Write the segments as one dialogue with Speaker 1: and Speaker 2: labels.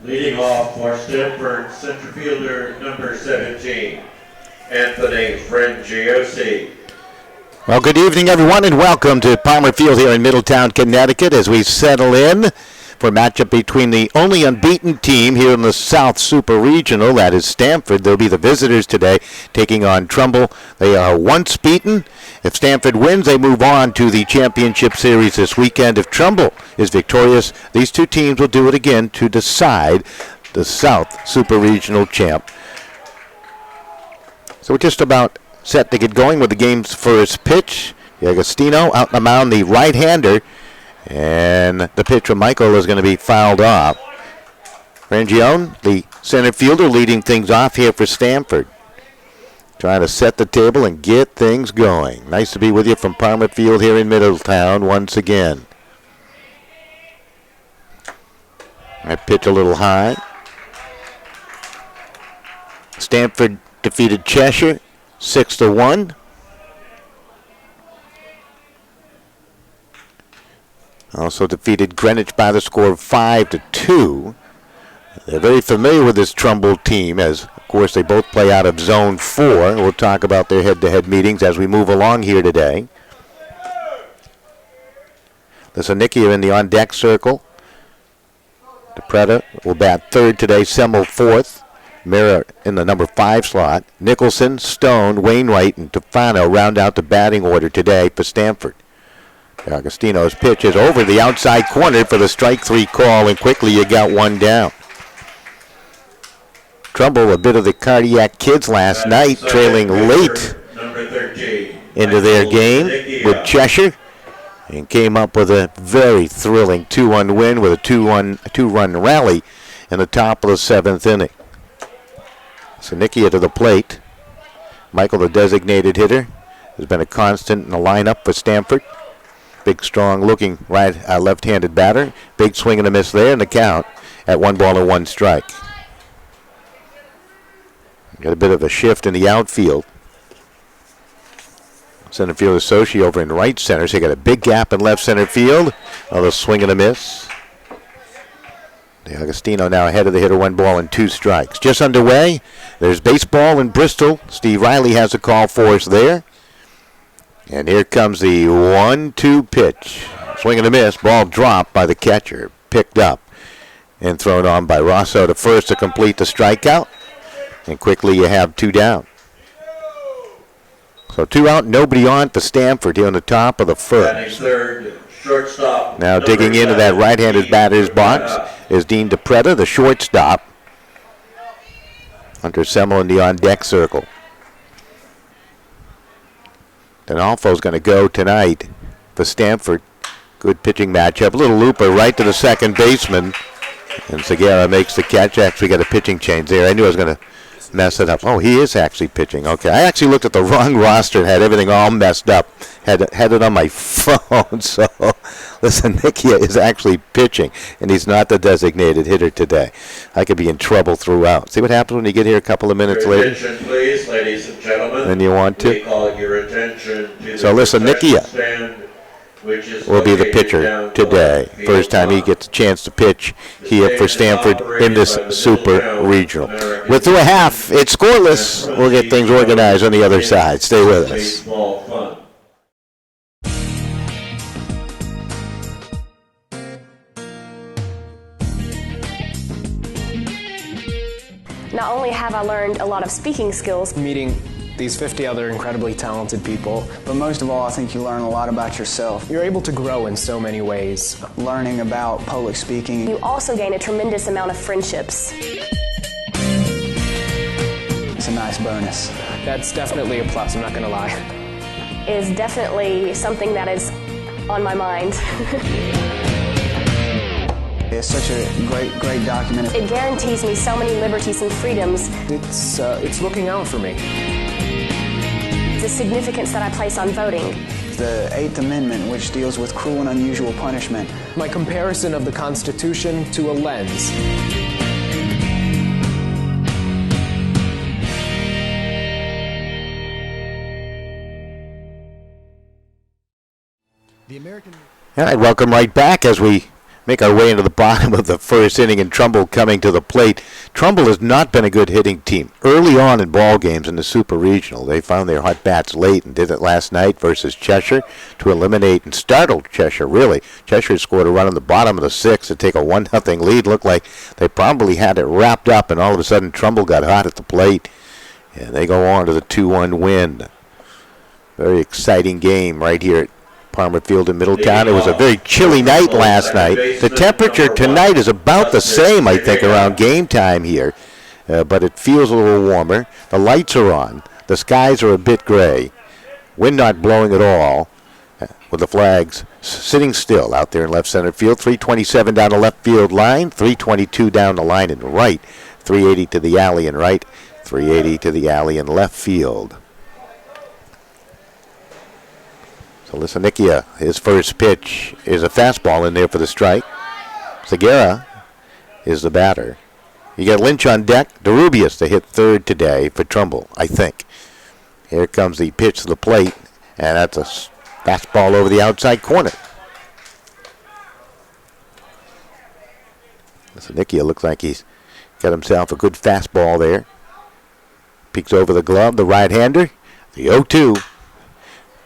Speaker 1: Leading off for Stamford, center fielder number 17, Anthony Frangiosi.
Speaker 2: Well, good evening, everyone, and welcome to Palmer Field here in Middletown, Connecticut, as we settle in for a matchup between the only unbeaten team here in the South Super Regional, that is Stamford. They'll be the visitors today, taking on Trumbull. They are once beaten. If Stamford wins, they move on to the championship series this weekend. If Trumbull is victorious, these two teams will do it again to decide the South Super Regional champ. So we're just about set to get going with the game's first pitch. Agostino out on the mound, the right-hander, and the pitch from Michael is going to be fouled off. Rangione, the center fielder, leading things off here for Stamford. Trying to set the table and get things going. Nice to be with you from Palmer Field here in Middletown once again. That pitch a little high. Stamford defeated Cheshire 6-1. Also defeated Greenwich by the score of 5-2. They're very familiar with this Trumbull team, as of course they both play out of Zone 4. We'll talk about their head-to-head meetings as we move along here today. Lisanicki in the on-deck circle. DePretta will bat third today, Semmel fourth. Mira in the number 5 slot. Nicholson, Stone, Wainwright, and Tufano round out the batting order today for Stamford. Agostino's pitch is over the outside corner for the strike 3 call, and quickly you got one down. Trumbull, a bit of the cardiac kids last night, trailing late into their game with Cheshire, and came up with a very thrilling 2-1 win with a two-run rally in the top of the 7th inning. Sanikia to the plate. Michael, the designated hitter, has been a constant in the lineup for Stamford. Big, strong-looking left-handed batter. Big swing and a miss there, and the count at 1-1 strike. Got a bit of a shift in the outfield. Center fielder Sochi over in right center, so you got a big gap in left center field. Another swing and a miss. Agostino now ahead of the hitter, 1-2 strikes. Just underway. There's baseball in Bristol. Steve Riley has a call for us there. And here comes the 1-2 pitch. Swing and a miss. Ball dropped by the catcher. Picked up and thrown on by Rosso to first to complete the strikeout. And quickly you have 2 down. So 2 out, nobody on for Stamford here on the top of the first.
Speaker 1: Third, shortstop.
Speaker 2: Now digging into that right-handed batter's box is Dean DePretta, the shortstop. Hunter Semmel in the on-deck circle. Denolfo's going to go tonight for Stamford. Good pitching matchup. A little looper right to the second baseman. And Segura makes the catch. Actually got a pitching change there. I knew I was going to mess it up. Oh, he is actually pitching. Okay, I actually looked at the wrong roster and had everything all messed up. Had it on my phone. So, listen, Nikia is actually pitching, and he's not the designated hitter today. I could be in trouble throughout. See what happens when you get here a couple of minutes later?
Speaker 1: Attention, please, ladies and gentlemen.
Speaker 2: Then you want to.
Speaker 1: We call your attention to
Speaker 2: So, listen, Nikia will be the pitcher today. First time he gets a chance to pitch here for Stamford in this Super Regional. We're through a half. It's scoreless. We'll get things organized on the other side. Stay with us.
Speaker 3: Not only have I learned a lot of speaking skills,
Speaker 4: meeting these 50 other incredibly talented people.
Speaker 5: But most of all, I think you learn a lot about yourself.
Speaker 4: You're able to grow in so many ways.
Speaker 5: Learning about public speaking.
Speaker 3: You also gain a tremendous amount of friendships.
Speaker 5: It's a nice bonus.
Speaker 4: That's definitely a plus, I'm not gonna lie.
Speaker 3: Is definitely something that is on my mind.
Speaker 5: It's such a great document.
Speaker 3: It guarantees me so many liberties and freedoms.
Speaker 4: It's looking out for me.
Speaker 3: The significance that I place on voting.
Speaker 5: The 8th Amendment, which deals with cruel and unusual punishment.
Speaker 4: My comparison of the Constitution to a lens.
Speaker 2: All right, welcome right back as we make our way into the bottom of the first inning, and Trumbull coming to the plate. Trumbull has not been a good hitting team. Early on in ball games in the Super Regional, they found their hot bats late and did it last night versus Cheshire to eliminate and startled Cheshire, really. Cheshire scored a run in the bottom of the sixth to take a 1-0 lead. Looked like they probably had it wrapped up, and all of a sudden Trumbull got hot at the plate, and they go on to the 2-1 win. Very exciting game right here at Palmer Field in Middletown. It was a very chilly night last night. The temperature tonight is about the same, I think, around game time here, but it feels a little warmer. The lights are on. The skies are a bit gray. Wind not blowing at all, with the flags sitting still out there in left center field. 327 down the left field line, 322 down the line in right, 380 to the alley in right, 380 to the alley in left field. Lisanikia, his first pitch is a fastball in there for the strike. Segura is the batter. You got Lynch on deck. DeRubius to hit third today for Trumbull, I think. Here comes the pitch to the plate, and that's a fastball over the outside corner. Lisanikia looks like he's got himself a good fastball there. Peeks over the glove, the right-hander. The 0-2.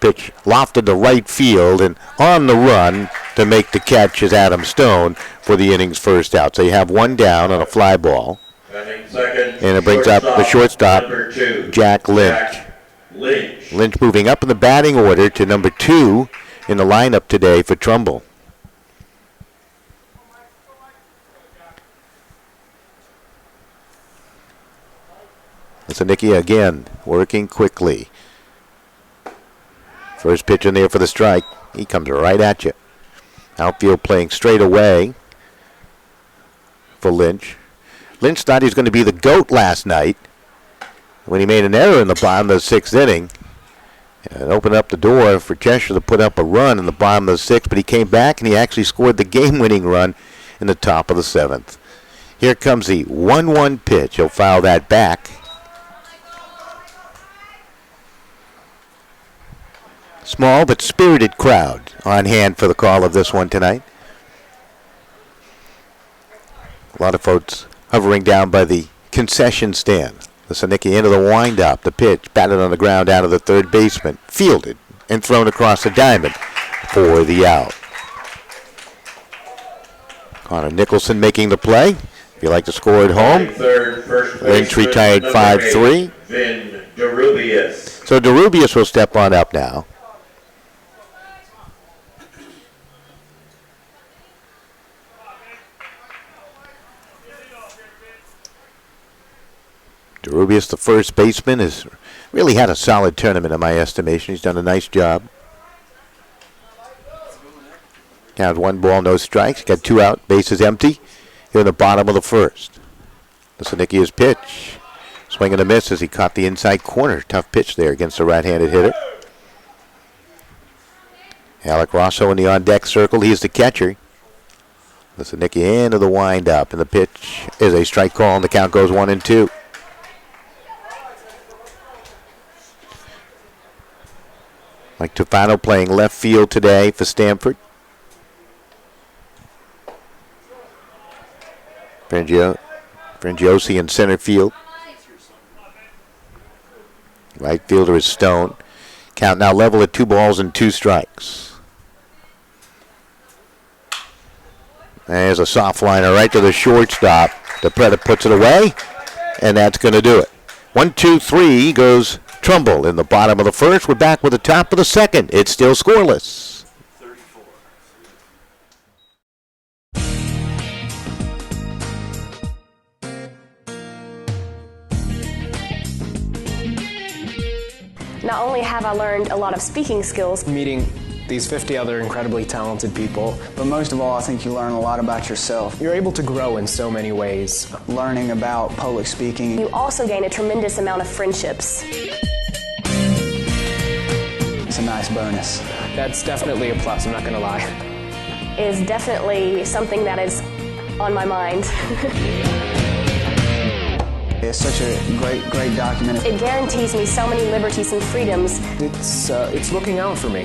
Speaker 2: Pitch lofted to right field, and on the run to make the catch is Adam Stone for the inning's first out. So you have one down on a fly ball. And it brings up the shortstop, Jack Lynch. Lynch moving up in the batting order to number 2 in the lineup today for Trumbull. Lisanikia again working quickly. First pitch in there for the strike. He comes right at you. Outfield playing straight away for Lynch. Lynch thought he was going to be the GOAT last night when he made an error in the bottom of the 6th inning and opened up the door for Cheshire to put up a run in the bottom of the 6th, but he came back and he actually scored the game-winning run in the top of the 7th. Here comes the 1-1 pitch. He'll foul that back. Small but spirited crowd on hand for the call of this one tonight. A lot of folks hovering down by the concession stand. The Lisanikia into the windup. The pitch batted on the ground out of the third baseman. Fielded and thrown across the diamond for the out. Connor Nicholson making the play. If you like to score at home, Lynch retired 5-3. So DeRubius will step on up now. DeRubius, the first baseman, has really had a solid tournament in my estimation. He's done a nice job. Count 1 ball, no strikes. Got 2 out, bases empty. Here in the bottom of the first. Lisanikia's pitch. Swing and a miss as he caught the inside corner. Tough pitch there against the right-handed hitter. Alec Rosso in the on-deck circle. He is the catcher. Lisanikia into the wind-up, and the pitch is a strike call, and the count goes 1-2. Mike Tufano playing left field today for Stamford. Frangiosi in center field. Right fielder is Stone. Count now level at 2 balls and 2 strikes. There's a soft liner right to the shortstop. DePreta puts it away, and that's going to do it. 1-2-3 goes Trumbull in the bottom of the first. We're back with the top of the second. It's still scoreless.
Speaker 6: 34.
Speaker 3: Not only have I learned a lot of speaking skills,
Speaker 4: Meeting these 50 other incredibly talented people,
Speaker 5: But most of all, I think you learn a lot about yourself.
Speaker 4: you're able to grow in so many ways.
Speaker 5: Learning about public speaking.
Speaker 3: you also gain a tremendous amount of friendships.
Speaker 5: It's a nice bonus.
Speaker 4: That's definitely a plus, I'm not going to lie.
Speaker 3: Is definitely something that is on my mind.
Speaker 5: It's such a great document.
Speaker 3: It guarantees me so many liberties and freedoms.
Speaker 4: It's looking out for me.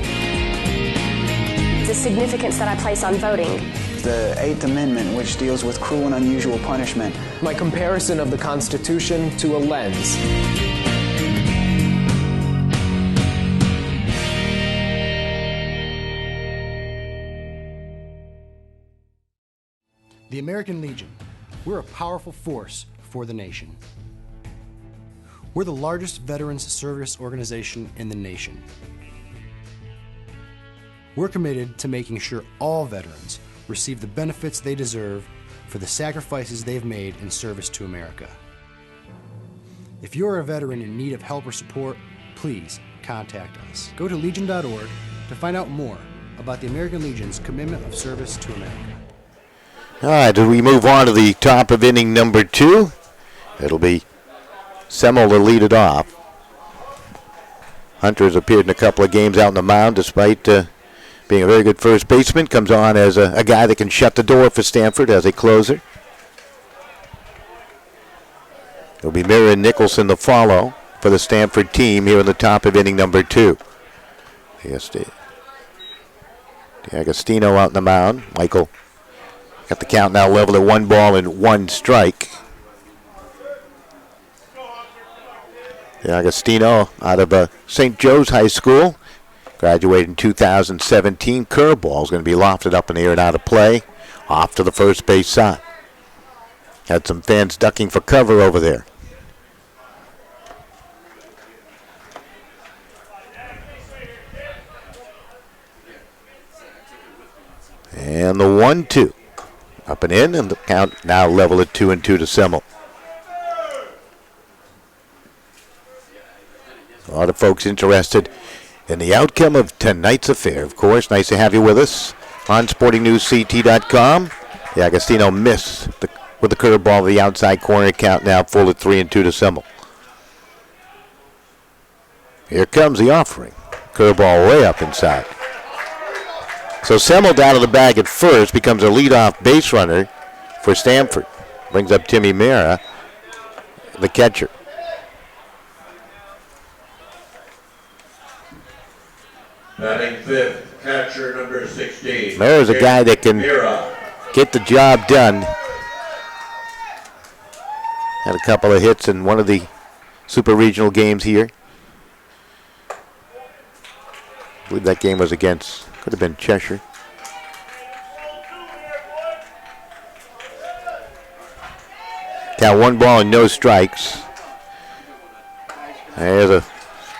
Speaker 3: The significance that I place on voting.
Speaker 5: the Eighth Amendment, which deals with cruel and unusual punishment.
Speaker 4: My comparison of the Constitution to a lens.
Speaker 6: The American Legion. We're a powerful force for the nation. We're the largest veterans service organization in the nation. We're committed to making sure all veterans receive the benefits they deserve for the sacrifices they've made in service to America. If you're a veteran in need of help or support, please contact us. Go to legion.org to find out more about the American Legion's commitment of service to America.
Speaker 2: All right, we move on to the top of inning number 2. It'll be Semmel to lead it off. Hunter has appeared in a couple of games out on the mound despite being a very good first baseman. Comes on as a guy that can shut the door for Stamford as a closer. It'll be Mira and Nicholson to follow for the Stamford team here in the top of inning number 2. Yes, D'Agostino out on the mound. Michael got the count now level at 1 ball and 1 strike. D'Agostino out of St. Joe's High School. Graduated in 2017. Curveball is going to be lofted up in the air and out of play. Off to the first base side. Had some fans ducking for cover over there. And the 1-2. Up and in, and the count now level at 2-2 to Semmel. A lot of folks interested in the outcome of tonight's affair. Of course, nice to have you with us on SportingNewsCT.com. D'Agostino missed with the curveball to the outside corner. Count now full at 3-2 to Semmel. Here comes the offering. Curveball way up inside. So Semmel down to the bag at first, becomes a leadoff base runner for Stamford. Brings up Timmy Mera, the catcher.
Speaker 1: Batting 5th, catcher number 16.
Speaker 2: Mera's a guy that can get the job done. Had a couple of hits in one of the super regional games here. I believe that game was against, could have been Cheshire. Count 1 ball and no strikes. There's a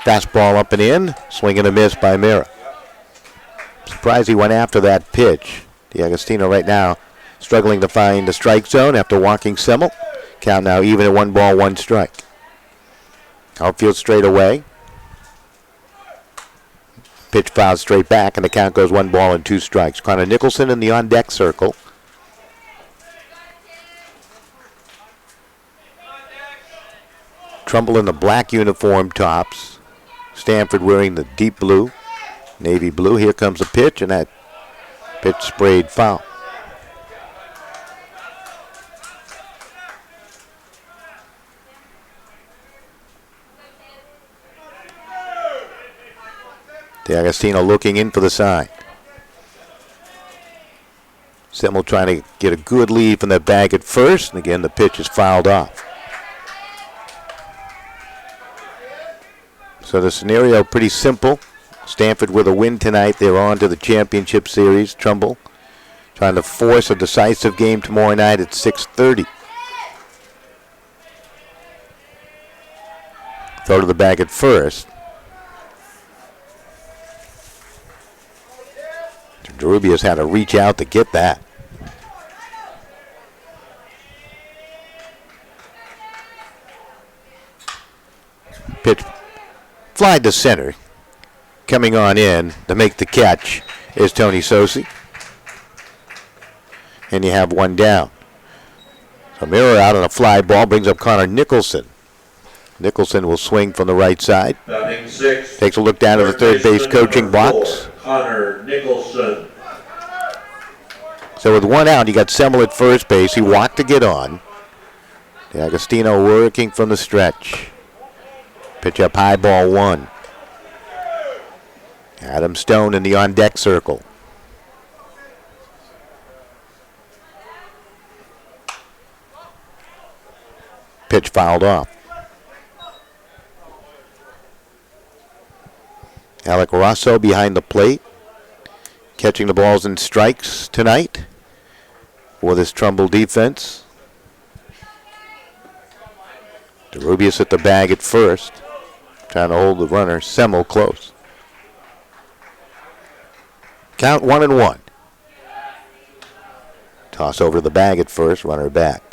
Speaker 2: fastball up and in. Swing and a miss by Mera. Surprised he went after that pitch. D'Agostino right now struggling to find the strike zone after walking Semmel. Count now even at 1 ball, 1 strike. Outfield straight away. Pitch fouled straight back, and the count goes 1 ball and 2 strikes. Connor Nicholson in the on-deck circle. Trumbull in the black uniform tops. Stamford wearing the deep blue, navy blue. Here comes the pitch, and that pitch sprayed foul. D'Agostino looking in for the sign. Semmel trying to get a good lead from that bag at first, and again the pitch is fouled off. So the scenario pretty simple. Stamford with a win tonight. They're on to the championship series. Trumbull trying to force a decisive game tomorrow night at 6:30. Throw to the bag at first. Derubia's had to reach out to get that. Pitch fly to center. Coming on in to make the catch is Tony Sosi. And you have 1 down. So Mira out on a fly ball brings up Connor Nicholson. Nicholson will swing from the right side.
Speaker 1: Batting 6th.
Speaker 2: Takes a look down to the third base coaching box.
Speaker 1: Connor Nicholson.
Speaker 2: So with 1 out, you got Semmel at first base. He walked to get on. D'Agostino working from the stretch. Pitch up high, ball 1. Adam Stone in the on-deck circle. pitch fouled off. Alec Rosso behind the plate, catching the balls in strikes tonight for this Trumbull defense. DeRubius at the bag at first, trying to hold the runner, Semmel close. Count 1-1. Toss over the bag at first, runner back.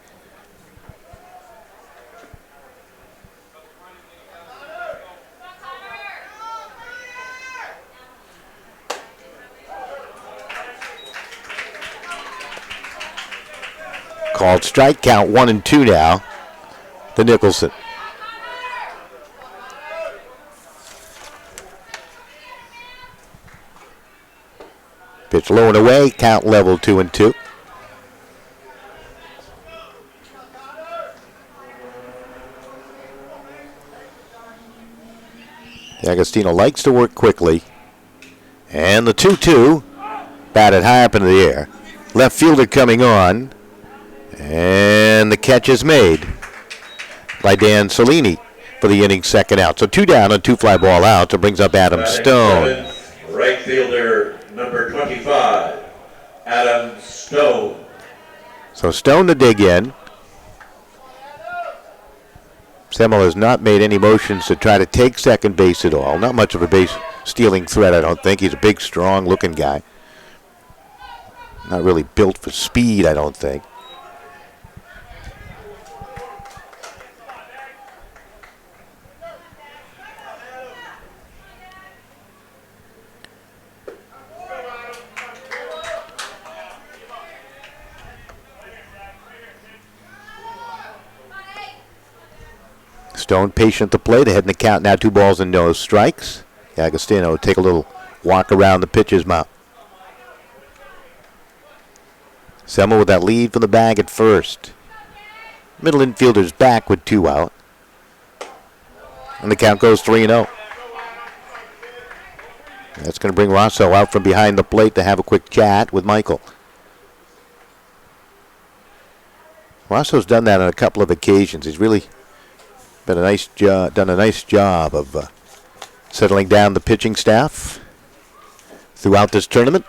Speaker 2: Called strike, count 1-2 now to Nicholson. Pitch low and away, count level 2-2. D'Agostino likes to work quickly. And the 2-2, batted high up into the air. Left fielder coming on. And the catch is made by Dan Cellini for the inning's second out. So 2 down and 2 fly ball outs. It brings up Adam Stone.
Speaker 1: Right fielder number 25, Adam Stone.
Speaker 2: So Stone to dig in. Semmel has not made any motions to try to take second base at all. Not much of a base stealing threat, I don't think. He's a big, strong looking guy. Not really built for speed, I don't think. Stone patient at the plate, ahead in the count now, 2 balls and no strikes. Agostino take a little walk around the pitcher's mound. Semmel with that lead from the bag at first. Middle infielder's back with 2 out. And the count goes 3-0. That's going to bring Rosso out from behind the plate to have a quick chat with Michael. Rosso's done that on a couple of occasions. He's really done a nice job of settling down the pitching staff throughout this tournament.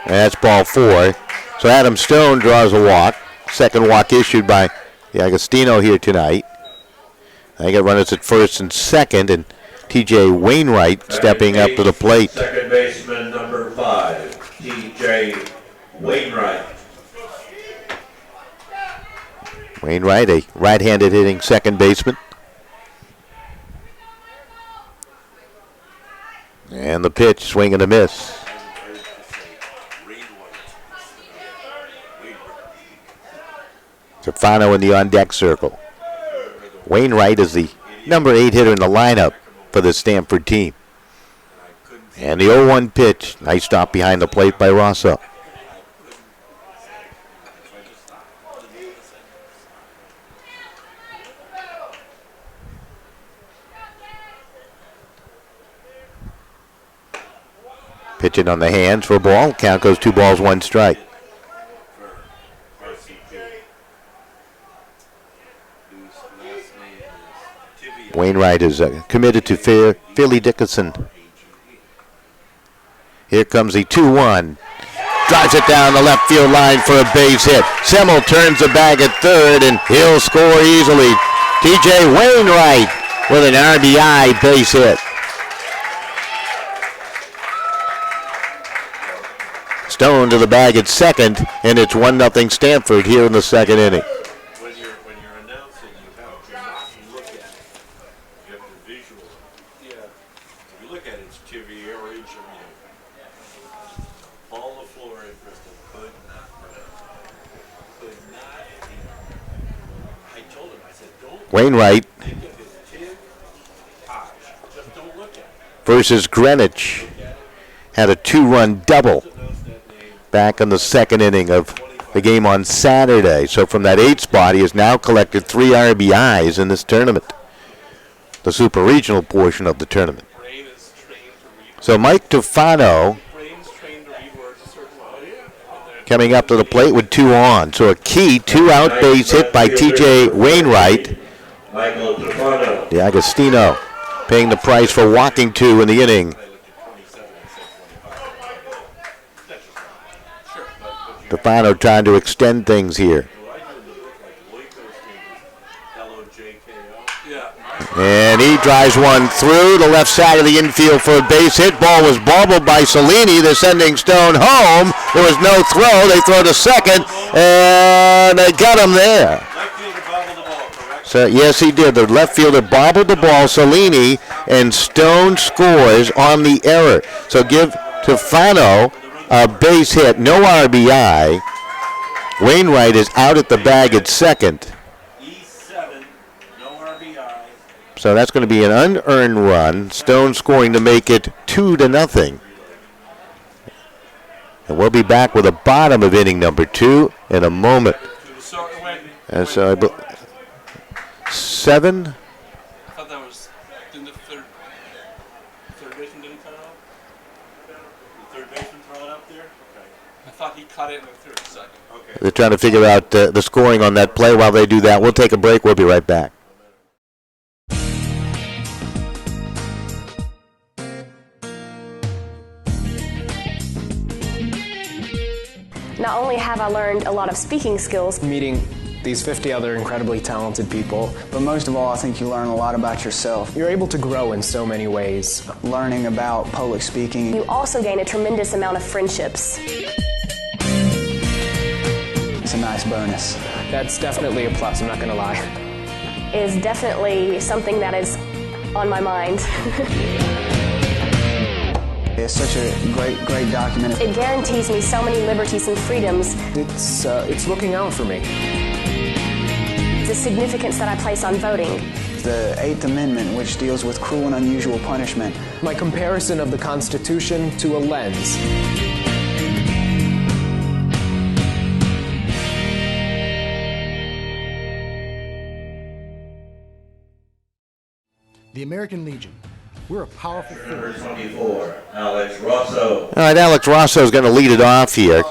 Speaker 2: And that's ball 4. So Adam Stone draws a walk. Second walk issued by Agostino here tonight. They got runners at first and second, and T.J. Wainwright stepping up to the plate.
Speaker 1: Second baseman number 5, T.J. Wainwright.
Speaker 2: Wainwright, a right-handed hitting second baseman. And the pitch, swing and a miss. Stefano in the on-deck circle. Wainwright is the number 8 hitter in the lineup for the Stamford team. And the 0-1 pitch. Nice stop behind the plate by Rosso. Pitching on the hands for a ball. Count goes 2 balls, 1 strike. Wainwright is committed to Philly Dickinson. Here comes the 2-1. Drives it down the left field line for a base hit. Semmel turns the bag at third, and he'll score easily. T.J. Wainwright with an RBI base hit. Stone to the bag at second, and it's 1-0 Stamford here in the second inning.
Speaker 1: When you're announcing, you have to not look at it. You have to visual. Yeah. If you look at it, it's TV or inch of you. All the floor in Bristol could not. I told him, I said, don't
Speaker 2: Wainwright
Speaker 1: think of his Tim Taj. Just don't look at it.
Speaker 2: versus Greenwich had a 2-run double back in the second inning of the game on Saturday. So from that 8 spot, he has now collected 3 RBIs in this tournament, the super regional portion of the tournament. So Mike Tufano coming up to the plate with 2 on. So a key 2-out base hit by T.J. Wainwright. The Agostino paying the price for walking 2 in the inning. Tufano trying to extend things here. And he drives one through the left side of the infield for a base hit. Ball was bobbled by Cellini. They're sending Stone home. There was no throw. They throw to second, and they got him there. So yes, he did. The left fielder bobbled the ball, Cellini, and Stone scores on the error. So give Tufano a base hit, no RBI. Wainwright is out at the bag at second. So that's going to be an unearned run. Stone scoring to make it 2-0. And we'll be back with the bottom of inning number 2 in a moment. And so 7.
Speaker 7: I thought that was in the third baseman didn't cut it off. The third baseman throw it up there. Okay. I thought he cut it and threw it second. Okay.
Speaker 2: They're trying to figure out the scoring on that play. While they do that, we'll take a break. We'll be right back.
Speaker 3: Not only have I learned a lot of speaking skills,
Speaker 4: Meeting these 50 other incredibly talented people,
Speaker 5: But most of all, I think you learn a lot about yourself.
Speaker 4: you're able to grow in so many ways.
Speaker 5: Learning about public speaking.
Speaker 3: you also gain a tremendous amount of friendships.
Speaker 5: It's a nice bonus.
Speaker 4: That's definitely a plus, I'm not going to lie.
Speaker 3: Is definitely something that is on my mind.
Speaker 5: It's such a great document.
Speaker 3: It guarantees me so many liberties and freedoms.
Speaker 4: It's looking out for me.
Speaker 3: The significance that I place on voting.
Speaker 5: The 8th Amendment, which deals with cruel and unusual punishment.
Speaker 4: My comparison of the Constitution to a lens.
Speaker 6: The American Legion. We're a powerful
Speaker 1: Number
Speaker 6: force.
Speaker 1: 24, Alex Rosso.
Speaker 2: All right, Alex Rosso is going to lead it off here.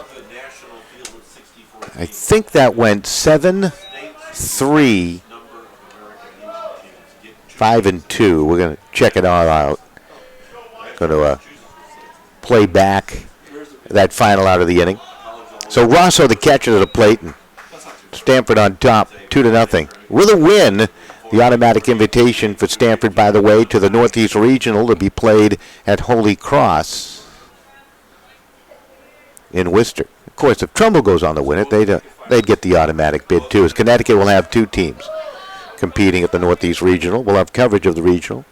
Speaker 2: I think that went 7-3, 5-2. We're going to check it all out. Going to play back that final out of the inning. So Rosso, the catcher to the plate, and Stamford on top, 2-0. With a win, the automatic invitation for Stamford, by the way, to the Northeast Regional to be played at Holy Cross in Worcester. Of course, if Trumbull goes on to win it, they'd get the automatic bid too. As Connecticut will have 2 teams competing at the Northeast Regional. We'll have coverage of the regional.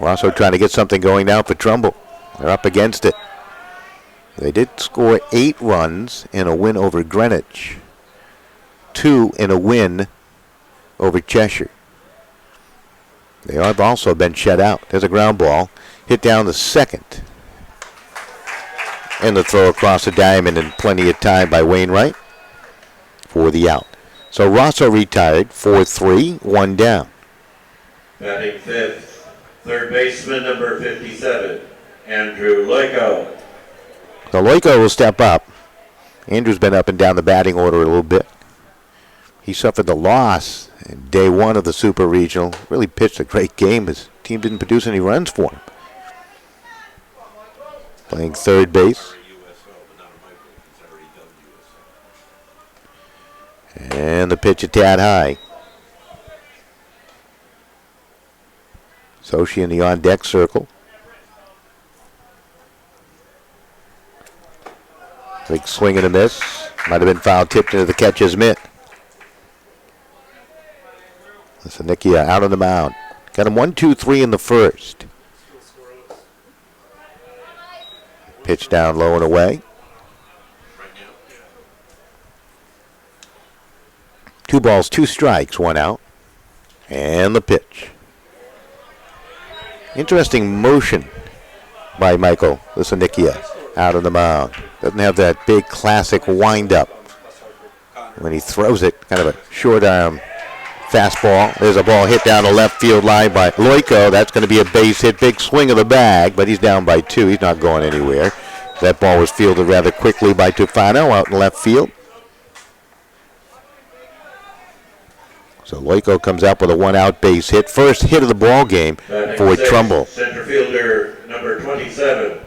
Speaker 2: We're also trying to get something going now for Trumbull. They're up against it. They did score 8 runs in a win over Greenwich. 2 in a win over Cheshire. They have also been shut out. There's a ground ball hit down the second. And the throw across the diamond, and plenty of time by Wainwright for the out. So Rosso retired, 4-3, 1 down.
Speaker 1: Batting 5th, third baseman number 57, Andrew Loico.
Speaker 2: So Loico will step up. Andrew's been up and down the batting order a little bit. He suffered the loss in day 1 of the Super Regional. Really pitched a great game. His team didn't produce any runs for him. Playing third base. And the pitch a tad high. Sochi in the on-deck circle. Big swing and a miss. Might have been foul tipped into the catcher's mitt. That's Nikia out on the mound. Got him 1-2-3 in the first. Pitch down low and away. 2 balls, 2 strikes, 1 out. And the pitch. Interesting motion by Michael Lisanikia out on the mound. Doesn't have that big classic wind-up when he throws it. Kind of a short arm Fastball. There's a ball hit down the left field line by Loiko. That's going to be a base hit. Big swing of the bag, but he's down by 2. He's not going anywhere. That ball was fielded rather quickly by Tufano out in left field. So Loiko comes up with a 1-out base hit. First hit of the ball game for Trumbull.
Speaker 1: Center fielder number 27,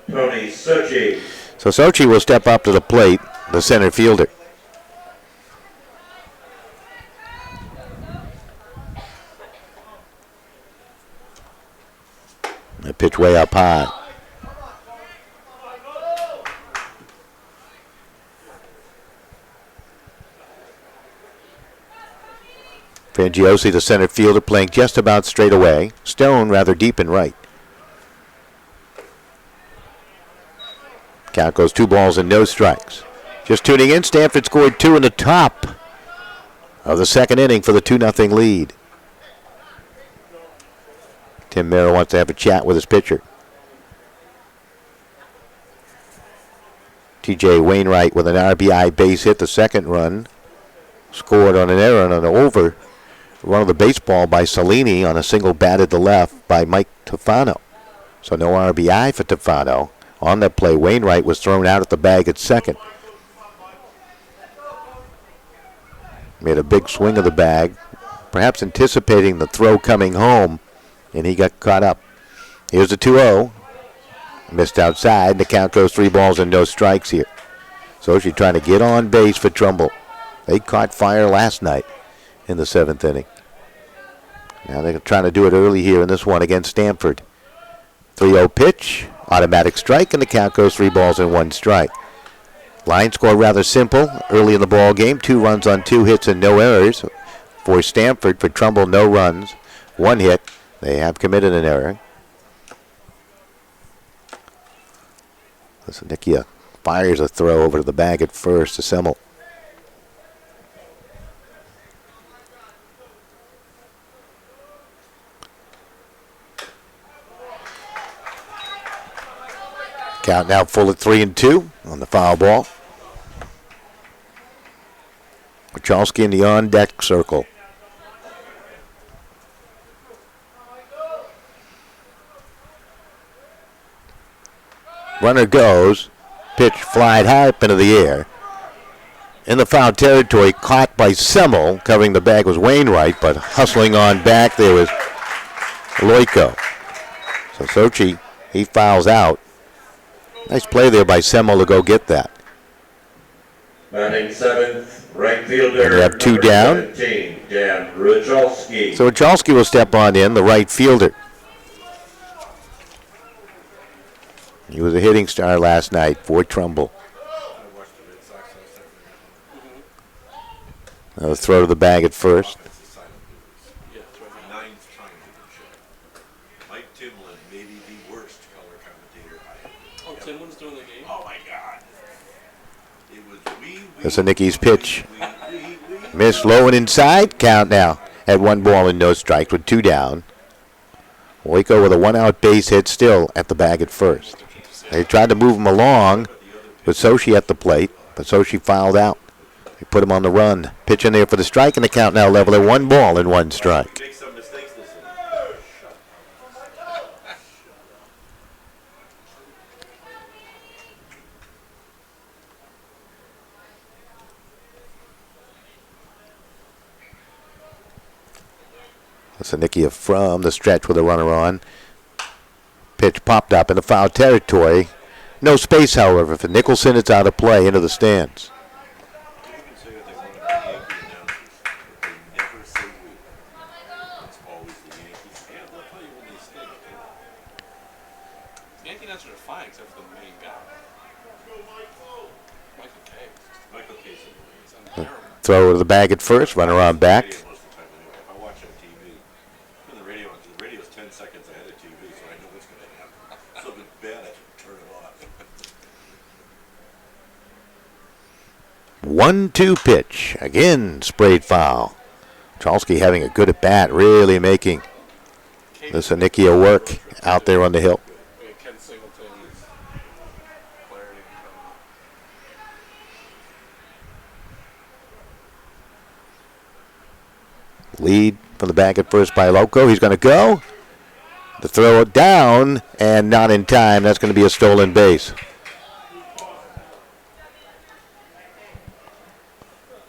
Speaker 1: Tony Sochi.
Speaker 2: So Sochi will step up to the plate, the center fielder. A pitch way up high. Frangiosi, the center fielder, playing just about straight away. Stone rather deep and right. Count goes 2 balls and no strikes. Just tuning in, Stamford scored 2 in the top of the second inning for the 2-0 lead. Tim Merrill wants to have a chat with his pitcher. T.J. Wainwright with an RBI base hit. The second run scored on an error and an over. Run of the baseball by Salini on a single batted to left by Mike Tufano. So no RBI for Tufano. On that play, Wainwright was thrown out at the bag at second. Made a big swing of the bag, perhaps anticipating the throw coming home, and he got caught up. Here's the 2-0. Missed outside, and the count goes 3 balls and no strikes here. So she's trying to get on base for Trumbull. They caught fire last night in the 7th inning. Now they're trying to do it early here in this one against Stamford. 3-0 pitch, automatic strike, and the count goes 3 balls and 1 strike. Line score rather simple early in the ball game. 2 runs on 2 hits and no errors for Stamford. For Trumbull, no runs, 1 hit. They have committed an error. Listen, Nikia fires a throw over to the bag at first to Semmel. Count now full at 3-2 on the foul ball. Wachowski in the on-deck circle. Runner goes. Pitch flied high up into the air. In the foul territory, caught by Semmel. Covering the bag was Wainwright, but hustling on back there was Loiko. So Sochi, he fouls out. Nice play there by Semmel to go get that.
Speaker 1: Batting 7th, right fielder.
Speaker 2: And they have 2 down.
Speaker 1: 17, Dan Rachalski.
Speaker 2: So Rachalski will step on in, the right fielder. He was a hitting star last night for Trumbull. Another throw to the bag at first. That's a Nicky's pitch. Missed low and inside. Count now at 1 ball and no strikes with 2 down. Loiko with a 1-out base hit still at the bag at first. They tried to move him along with Sochi at the plate, but Sochi fouled out. They put him on the run. Pitch in there for the strike, and the count now level at 1 ball and 1 strike. Nikia from the stretch with a runner on. Pitch popped up in the foul territory. No space, however, for Nicholson. It's out of play into the stands.
Speaker 7: Yankee announcers are fine except for the main guy. Michael Case.
Speaker 2: Throw to the bag at first. Runner on back. 1-2 pitch. Again, sprayed foul. Chalsky having a good at bat, really making this Anikia work out there on the hill. Lead from the back at first by Loco. He's going to go. The throw down and not in time. That's going to be a stolen base.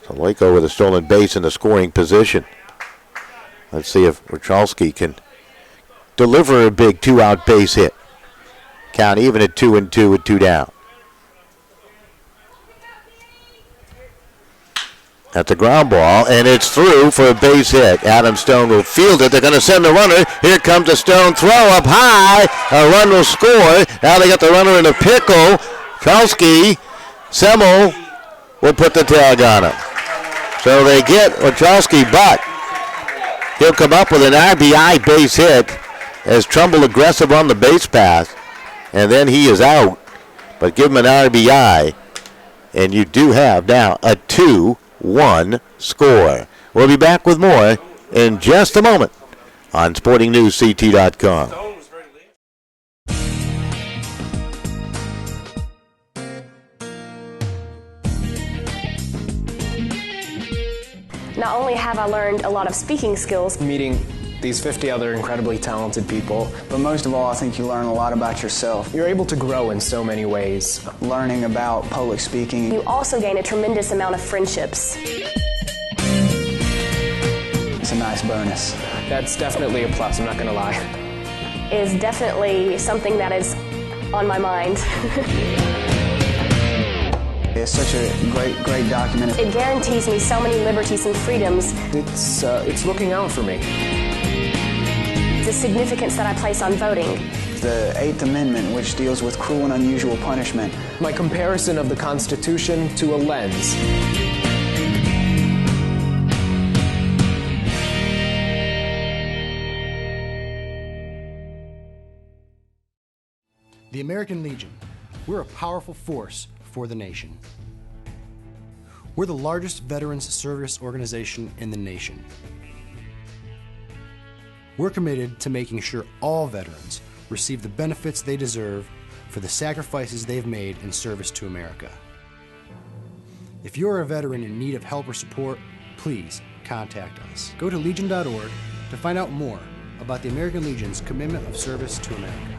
Speaker 2: So Loco with a stolen base in the scoring position. Let's see if Wachowski can deliver a big 2-out base hit. Count even at 2-2 with 2 down. That's a ground ball, and it's through for a base hit. Adam Stone will field it. They're going to send the runner. Here comes the Stone throw up high. A run will score. Now they got the runner in a pickle. Wachowski, Semmel will put the tag on him. So they get Wachowski, but he'll come up with an RBI base hit as Trumbull aggressive on the base pass, and then he is out. But give him an RBI, and you do have now a 2-1 score. We'll be back with more in just a moment on SportingNewsCT.com.
Speaker 3: Not only have I learned a lot of speaking skills,
Speaker 4: Meeting these 50 other incredibly talented people,
Speaker 5: But most of all, I think you learn a lot about yourself.
Speaker 4: you're able to grow in so many ways.
Speaker 5: Learning about public speaking.
Speaker 3: you also gain a tremendous amount of friendships.
Speaker 5: It's a nice bonus.
Speaker 4: That's definitely a plus, I'm not going to lie.
Speaker 3: Is definitely something that is on my mind.
Speaker 5: It's such a great document.
Speaker 3: It guarantees me so many liberties and freedoms.
Speaker 4: It's looking out for me.
Speaker 3: The significance that I place on voting.
Speaker 5: The 8th Amendment, which deals with cruel and unusual punishment.
Speaker 4: My comparison of the Constitution to a lens.
Speaker 6: The American Legion. We're a powerful force for the nation. We're the largest veterans service organization in the nation. We're committed to making sure all veterans receive the benefits they deserve for the sacrifices they've made in service to America. If you're a veteran in need of help or support, please contact us. Go to legion.org to find out more about the American Legion's commitment of service to America.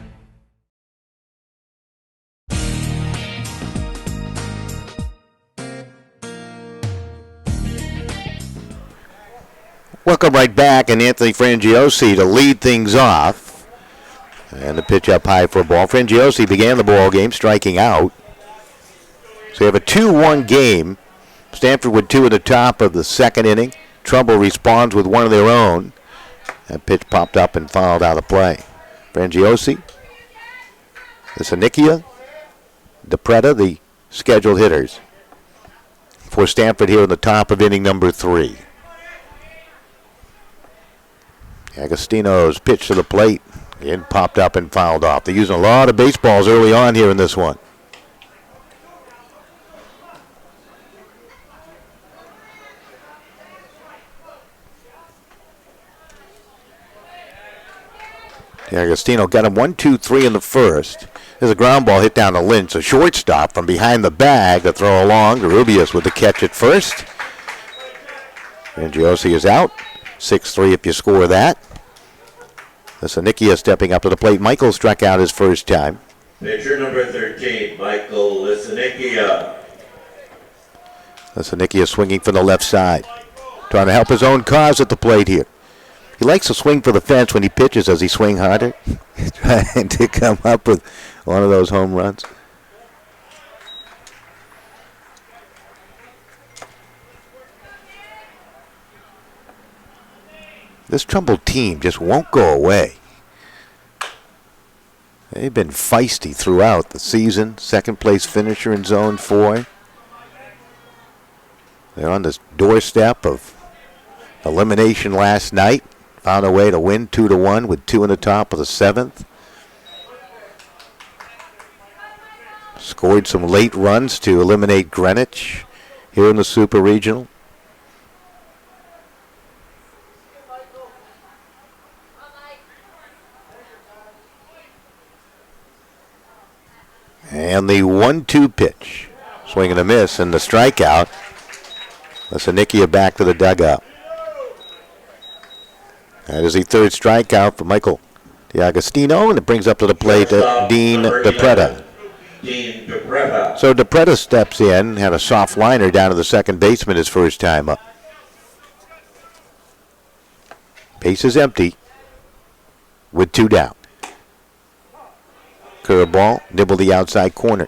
Speaker 2: Welcome right back, and Anthony Frangiosi to lead things off. And the pitch up high for a ball. Frangiosi began the ball game striking out. So you have a 2-1 game. Stamford with 2 at the top of the second inning. Trumbull responds with one of their own. That pitch popped up and fouled out of play. Frangiosi, Lisanikia, DePreta, the scheduled hitters for Stamford here in the top of inning number 3. Agostino's pitch to the plate. Again, popped up and fouled off. They're using a lot of baseballs early on here in this one. Agostino got him 1-2-3 in the first. There's a ground ball hit down to Lynch, a shortstop from behind the bag to throw along. Rubius with the catch at first. And Josie is out. 6-3 if you score that. Lisanikia stepping up to the plate. Michael struck out his first time.
Speaker 1: Pitcher number 13, Michael Lisanikia.
Speaker 2: Lisanikia swinging from the left side. Trying to help his own cause at the plate here. He likes to swing for the fence when he pitches. Does he swing harder? Trying to come up with one of those home runs. This Trumbull team just won't go away. They've been feisty throughout the season. Second place finisher in Zone 4. They're on the doorstep of elimination last night. Found a way to win 2-1 with 2 in the top of the 7th. Scored some late runs to eliminate Greenwich here in the Super Regional. And the 1-2 pitch. Swing and a miss, and the strikeout. Lisanikia back to the dugout. That is the third strikeout for Michael DiAgostino, and it brings up to the plate Dean DePretta. So DePretta steps in, had a soft liner down to the second baseman his first time up. Base is empty with 2 down. Curveball, nibble the outside corner.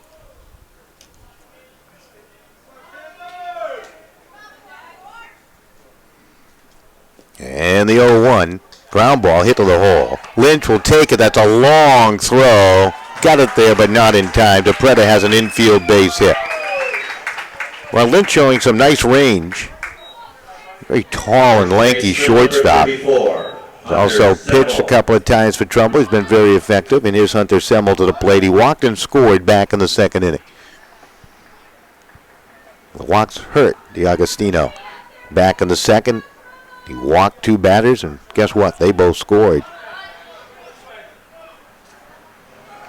Speaker 2: And the 0-1. Ground ball hit to the hole. Lynch will take it. That's a long throw. Got it there, but not in time. DePretta has an infield base hit. Well, Lynch showing some nice range. Very tall and lanky shortstop. He's also pitched a couple of times for Trumbull. He's been very effective. And here's Hunter Semmel to the plate. He walked and scored back in the second inning. The walks hurt DiAgostino. Back in the second, he walked 2 batters, and guess what? They both scored.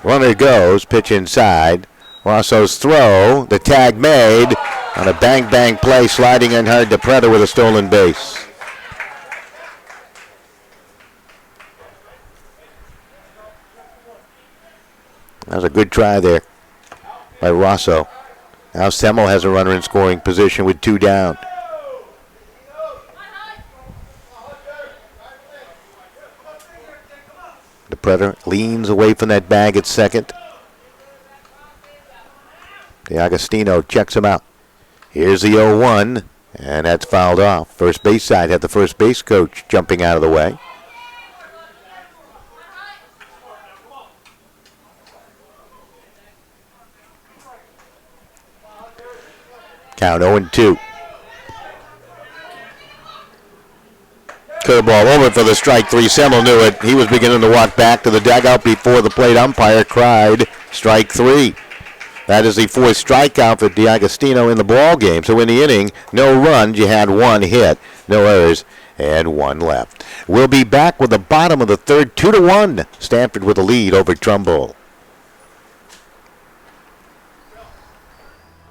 Speaker 2: Runner goes, pitch inside. Rosso's throw, the tag made on a bang-bang play, sliding in hard DePretta with a stolen base. That was a good try there by Rosso. Now Semmel has a runner in scoring position with 2 down. DePretta leans away from that bag at second. DiAgostino checks him out. Here's the 0-1, and that's fouled off. First base side had the first base coach jumping out of the way. Count 0-2. Curveball over for the strike 3. Semmel knew it. He was beginning to walk back to the dugout before the plate umpire cried strike 3. That is the 4th strikeout for DiAgostino in the ball game. So in the inning, no runs. You had 1 hit, no errors, and 1 left. We'll be back with the bottom of the third, 2-1. Stamford with a lead over Trumbull.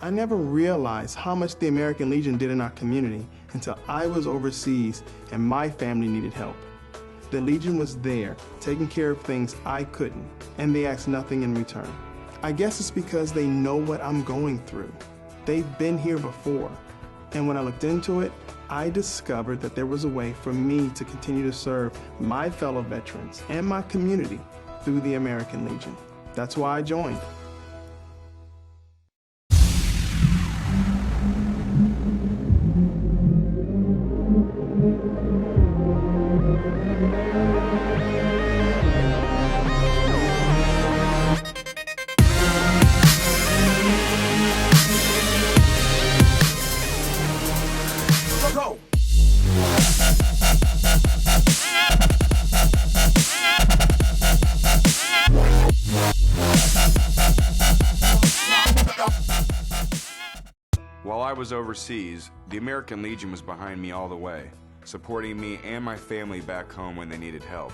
Speaker 8: I never realized how much the American Legion did in our community until I was overseas and my family needed help. The Legion was there, taking care of things I couldn't, and they asked nothing in return. I guess it's because they know what I'm going through. They've been here before, and when I looked into it, I discovered that there was a way for me to continue to serve my fellow veterans and my community through the American Legion. That's why I joined.
Speaker 9: While I was overseas, the American Legion was behind me all the way, supporting me and my family back home when they needed help.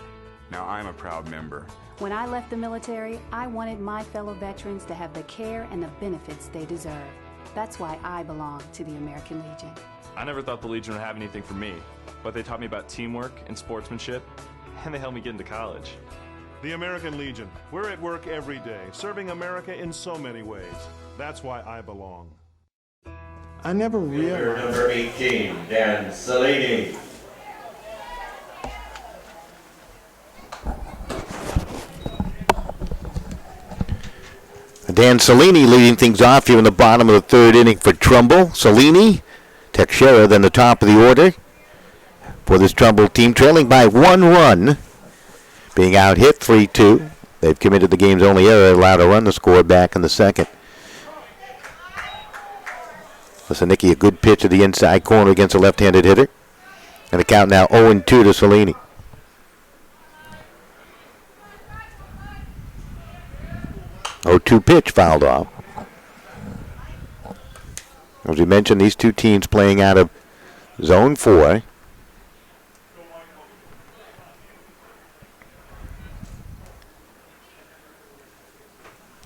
Speaker 9: Now I'm a proud member.
Speaker 10: When I left the military, I wanted my fellow veterans to have the care and the benefits they deserve. That's why I belong to the American Legion.
Speaker 11: I never thought the Legion would have anything for me, but they taught me about teamwork and sportsmanship, and they helped me get into college.
Speaker 12: The American Legion. We're at work every day, serving America in so many ways. That's why I belong.
Speaker 8: I never realized.
Speaker 1: Number 18, Dan Cellini.
Speaker 2: Dan Cellini leading things off here in the bottom of the third inning for Trumbull. Cellini, Teixeira, then the top of the order for this Trumbull team, trailing by 1 run, being out hit 3-2. They've committed the game's only error, allowed a run to score back in the second. Listen, Nicky, a good pitch to the inside corner against a left-handed hitter. And the count now 0-2 to Cellini. Oh, 2 pitch fouled off. As we mentioned, these two teams playing out of Zone 4.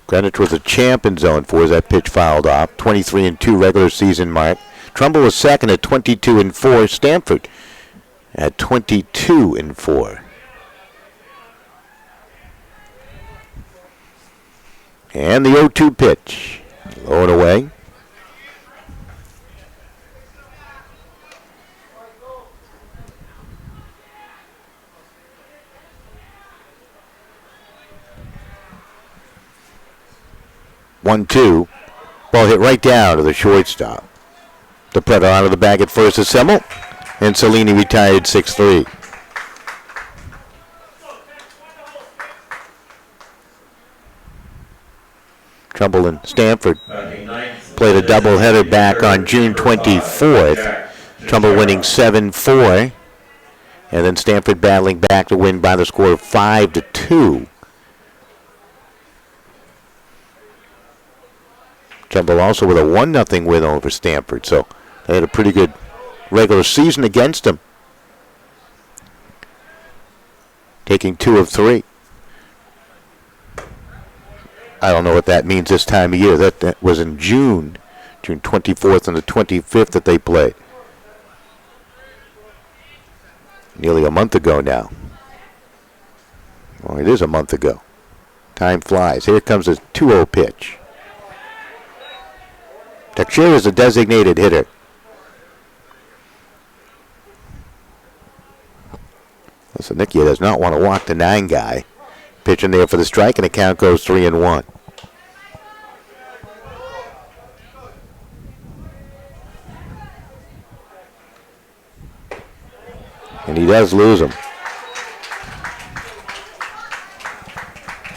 Speaker 2: Greenwich was a champ in Zone 4 as that pitch fouled off. 23-2 regular season mark. Trumbull was second at 22-4. Stamford at 22-4. And the 0-2 pitch. Low and away. One, two. Ball hit right down to the shortstop. The Predator out of the bag at first is Semmel. And Cellini retired 6-3. Trumbull and Stamford played a doubleheader back on June 24th. Trumbull winning 7-4. And then Stamford battling back to win by the score of 5-2. Trumbull also with a 1-0 win over Stamford. So they had a pretty good regular season against them. Taking 2 of 3. I don't know what that means this time of year. That was in June 24th and the 25th that they played. Nearly a month ago now. Well, it is a month ago. Time flies. Here comes a 2-0 pitch. Teixeira is a designated hitter. Listen, Nicky does not want to walk the 9 guy. Pitching there for the strike, and the count goes 3-1. And he does lose him.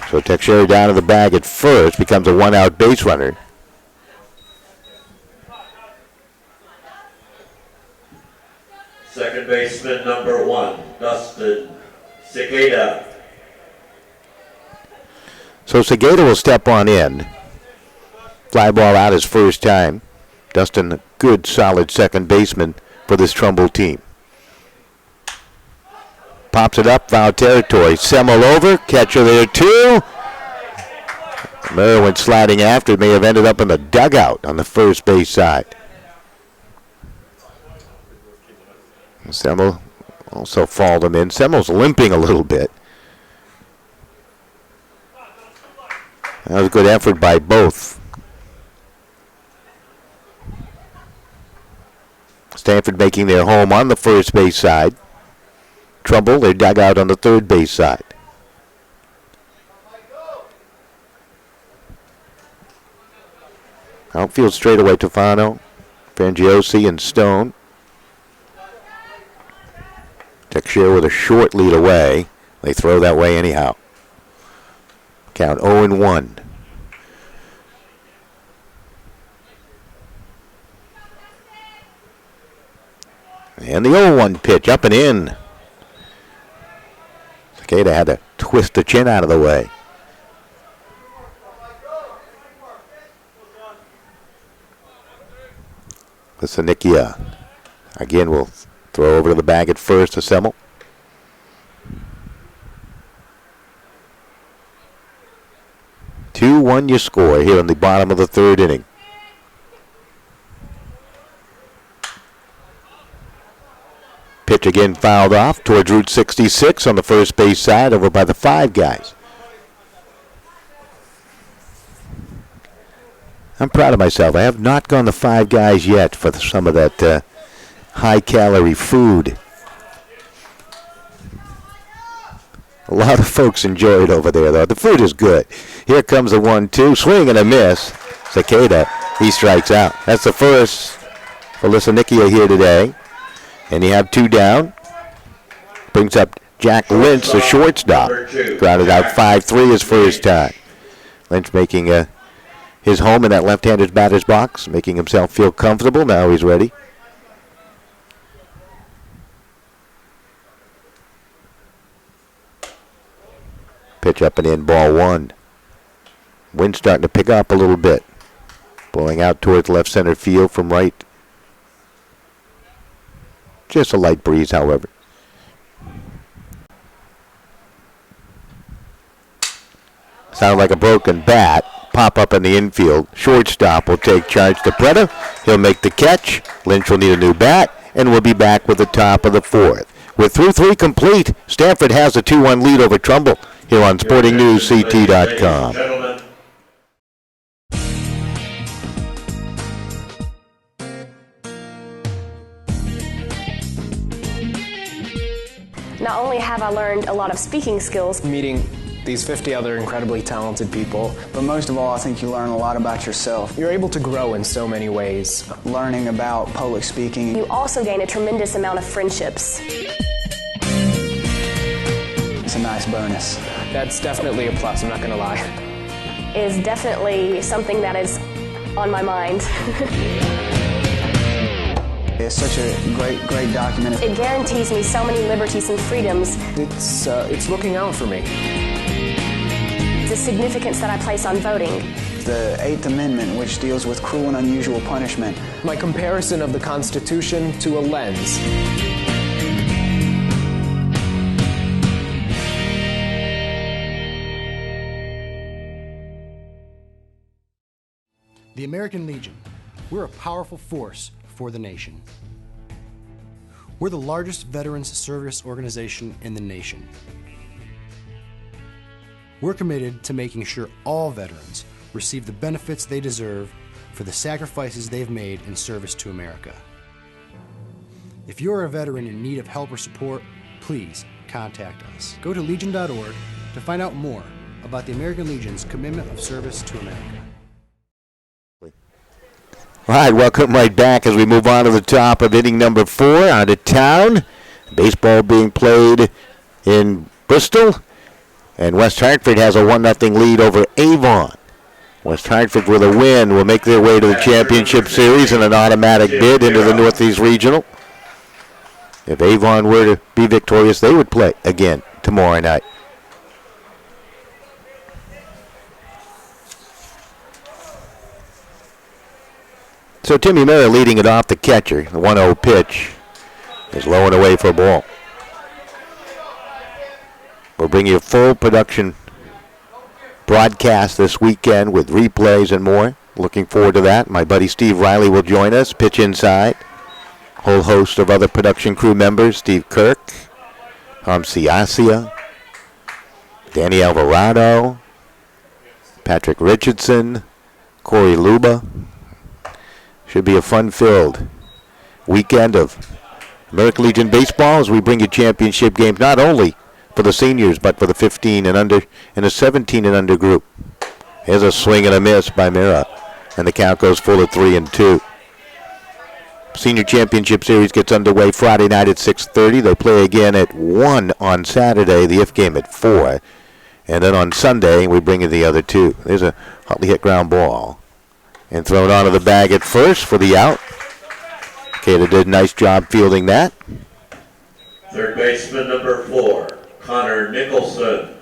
Speaker 2: So Teixeira down to the bag at first, becomes a 1-out base runner.
Speaker 13: Second baseman number 1, Dustin Segeda.
Speaker 2: So Segeda will step on in. Fly ball out his first time. Dustin, a good, solid second baseman for this Trumbull team. Pops it up, foul territory. Semmel over, catcher there too. Murray went sliding after it, may have ended up in the dugout on the first base side. Semmel also fouled him in. Semmel's limping a little bit. That was a good effort by both. Stamford making their home on the first base side. Trumbull, their dugout on the third base side. Outfield straightaway, Tofano, Frangiosi, and Stone. Teixeira with a short lead away. They throw that way anyhow. Count 0-1. And the 0-1 pitch up and in. Segeda had to twist the chin out of the way. Lisanikia again will throw over to the bag at first to Semmel. Two-one your score here in the bottom of the third inning. Pitch again fouled off towards Route 66 on the first base side over by the 5 guys. I'm proud of myself. I have not gone the 5 guys yet for some of that high-calorie food. A lot of folks enjoy it over there, though. The food is good. Here comes the 1-2. Swing and a miss. Segeda, he strikes out. That's the first for Lisanikia here today. And you have 2 down. Brings up Jack Lynch, the shortstop. Grounded out 5-3 his first time. Lynch making his home in that left-handed batter's box, making himself feel comfortable. Now he's ready. Pitch up and in, ball 1. Wind starting to pick up a little bit. Blowing out towards left center field from right. Just a light breeze, however. Sounded like a broken bat. Pop up in the infield. Shortstop will take charge to Preda. He'll make the catch. Lynch will need a new bat, and we'll be back with the top of the 4th. We're through 3 complete. Stamford has a 2-1 lead over Trumbull here on SportingNewsCT.com.
Speaker 13: Gentlemen.
Speaker 3: Not only have I learned a lot of speaking skills,
Speaker 4: Meeting these 50 other incredibly talented people,
Speaker 5: But most of all, I think you learn a lot about yourself.
Speaker 4: you're able to grow in so many ways.
Speaker 5: Learning about public speaking.
Speaker 3: you also gain a tremendous amount of friendships.
Speaker 5: It's a nice bonus.
Speaker 4: That's definitely a plus, I'm not going to lie.
Speaker 3: Is definitely something that is on my mind.
Speaker 5: It's such a great document.
Speaker 3: It guarantees me so many liberties and freedoms.
Speaker 4: It's looking out for me.
Speaker 3: The significance that I place on voting.
Speaker 5: The 8th Amendment, which deals with cruel and unusual punishment.
Speaker 4: My comparison of the Constitution to a lens.
Speaker 6: The American Legion. We're a powerful force for the nation. We're the largest veterans service organization in the nation. We're committed to making sure all veterans receive the benefits they deserve for the sacrifices they've made in service to America. If you're a veteran in need of help or support, please contact us. Go to legion.org to find out more about the American Legion's commitment of service to America.
Speaker 2: All right, welcome right back as we move on to the top of inning number 4 out of town. Baseball being played in Bristol, and West Hartford has a 1-0 lead over Avon. West Hartford with a win will make their way to the championship series and an automatic bid into the Northeast Regional. If Avon were to be victorious, they would play again tomorrow night. So Timmy Miller leading it off, the catcher. The 1-0 pitch is low and away for a ball. We'll bring you a full production broadcast this weekend with replays and more. Looking forward to that. My buddy Steve Riley will join us, pitch inside. Whole host of other production crew members, Steve Kirk, Tom Ciacia, Danny Alvarado, Patrick Richardson, Corey Luba. Should be a fun-filled weekend of American Legion baseball as we bring you championship games, not only for the seniors, but for the 15 and under and the 17 and under group. Here's a swing and a miss by Mira, and the count goes full of 3-2. Senior Championship Series gets underway Friday night at 6:30. They play again at 1 on Saturday, the if game at 4. And then on Sunday, we bring in the other 2. There's a hotly hit ground ball. And thrown onto the bag at first for the out. Cada did a nice job fielding that.
Speaker 13: Third baseman number 4, Connor Nicholson.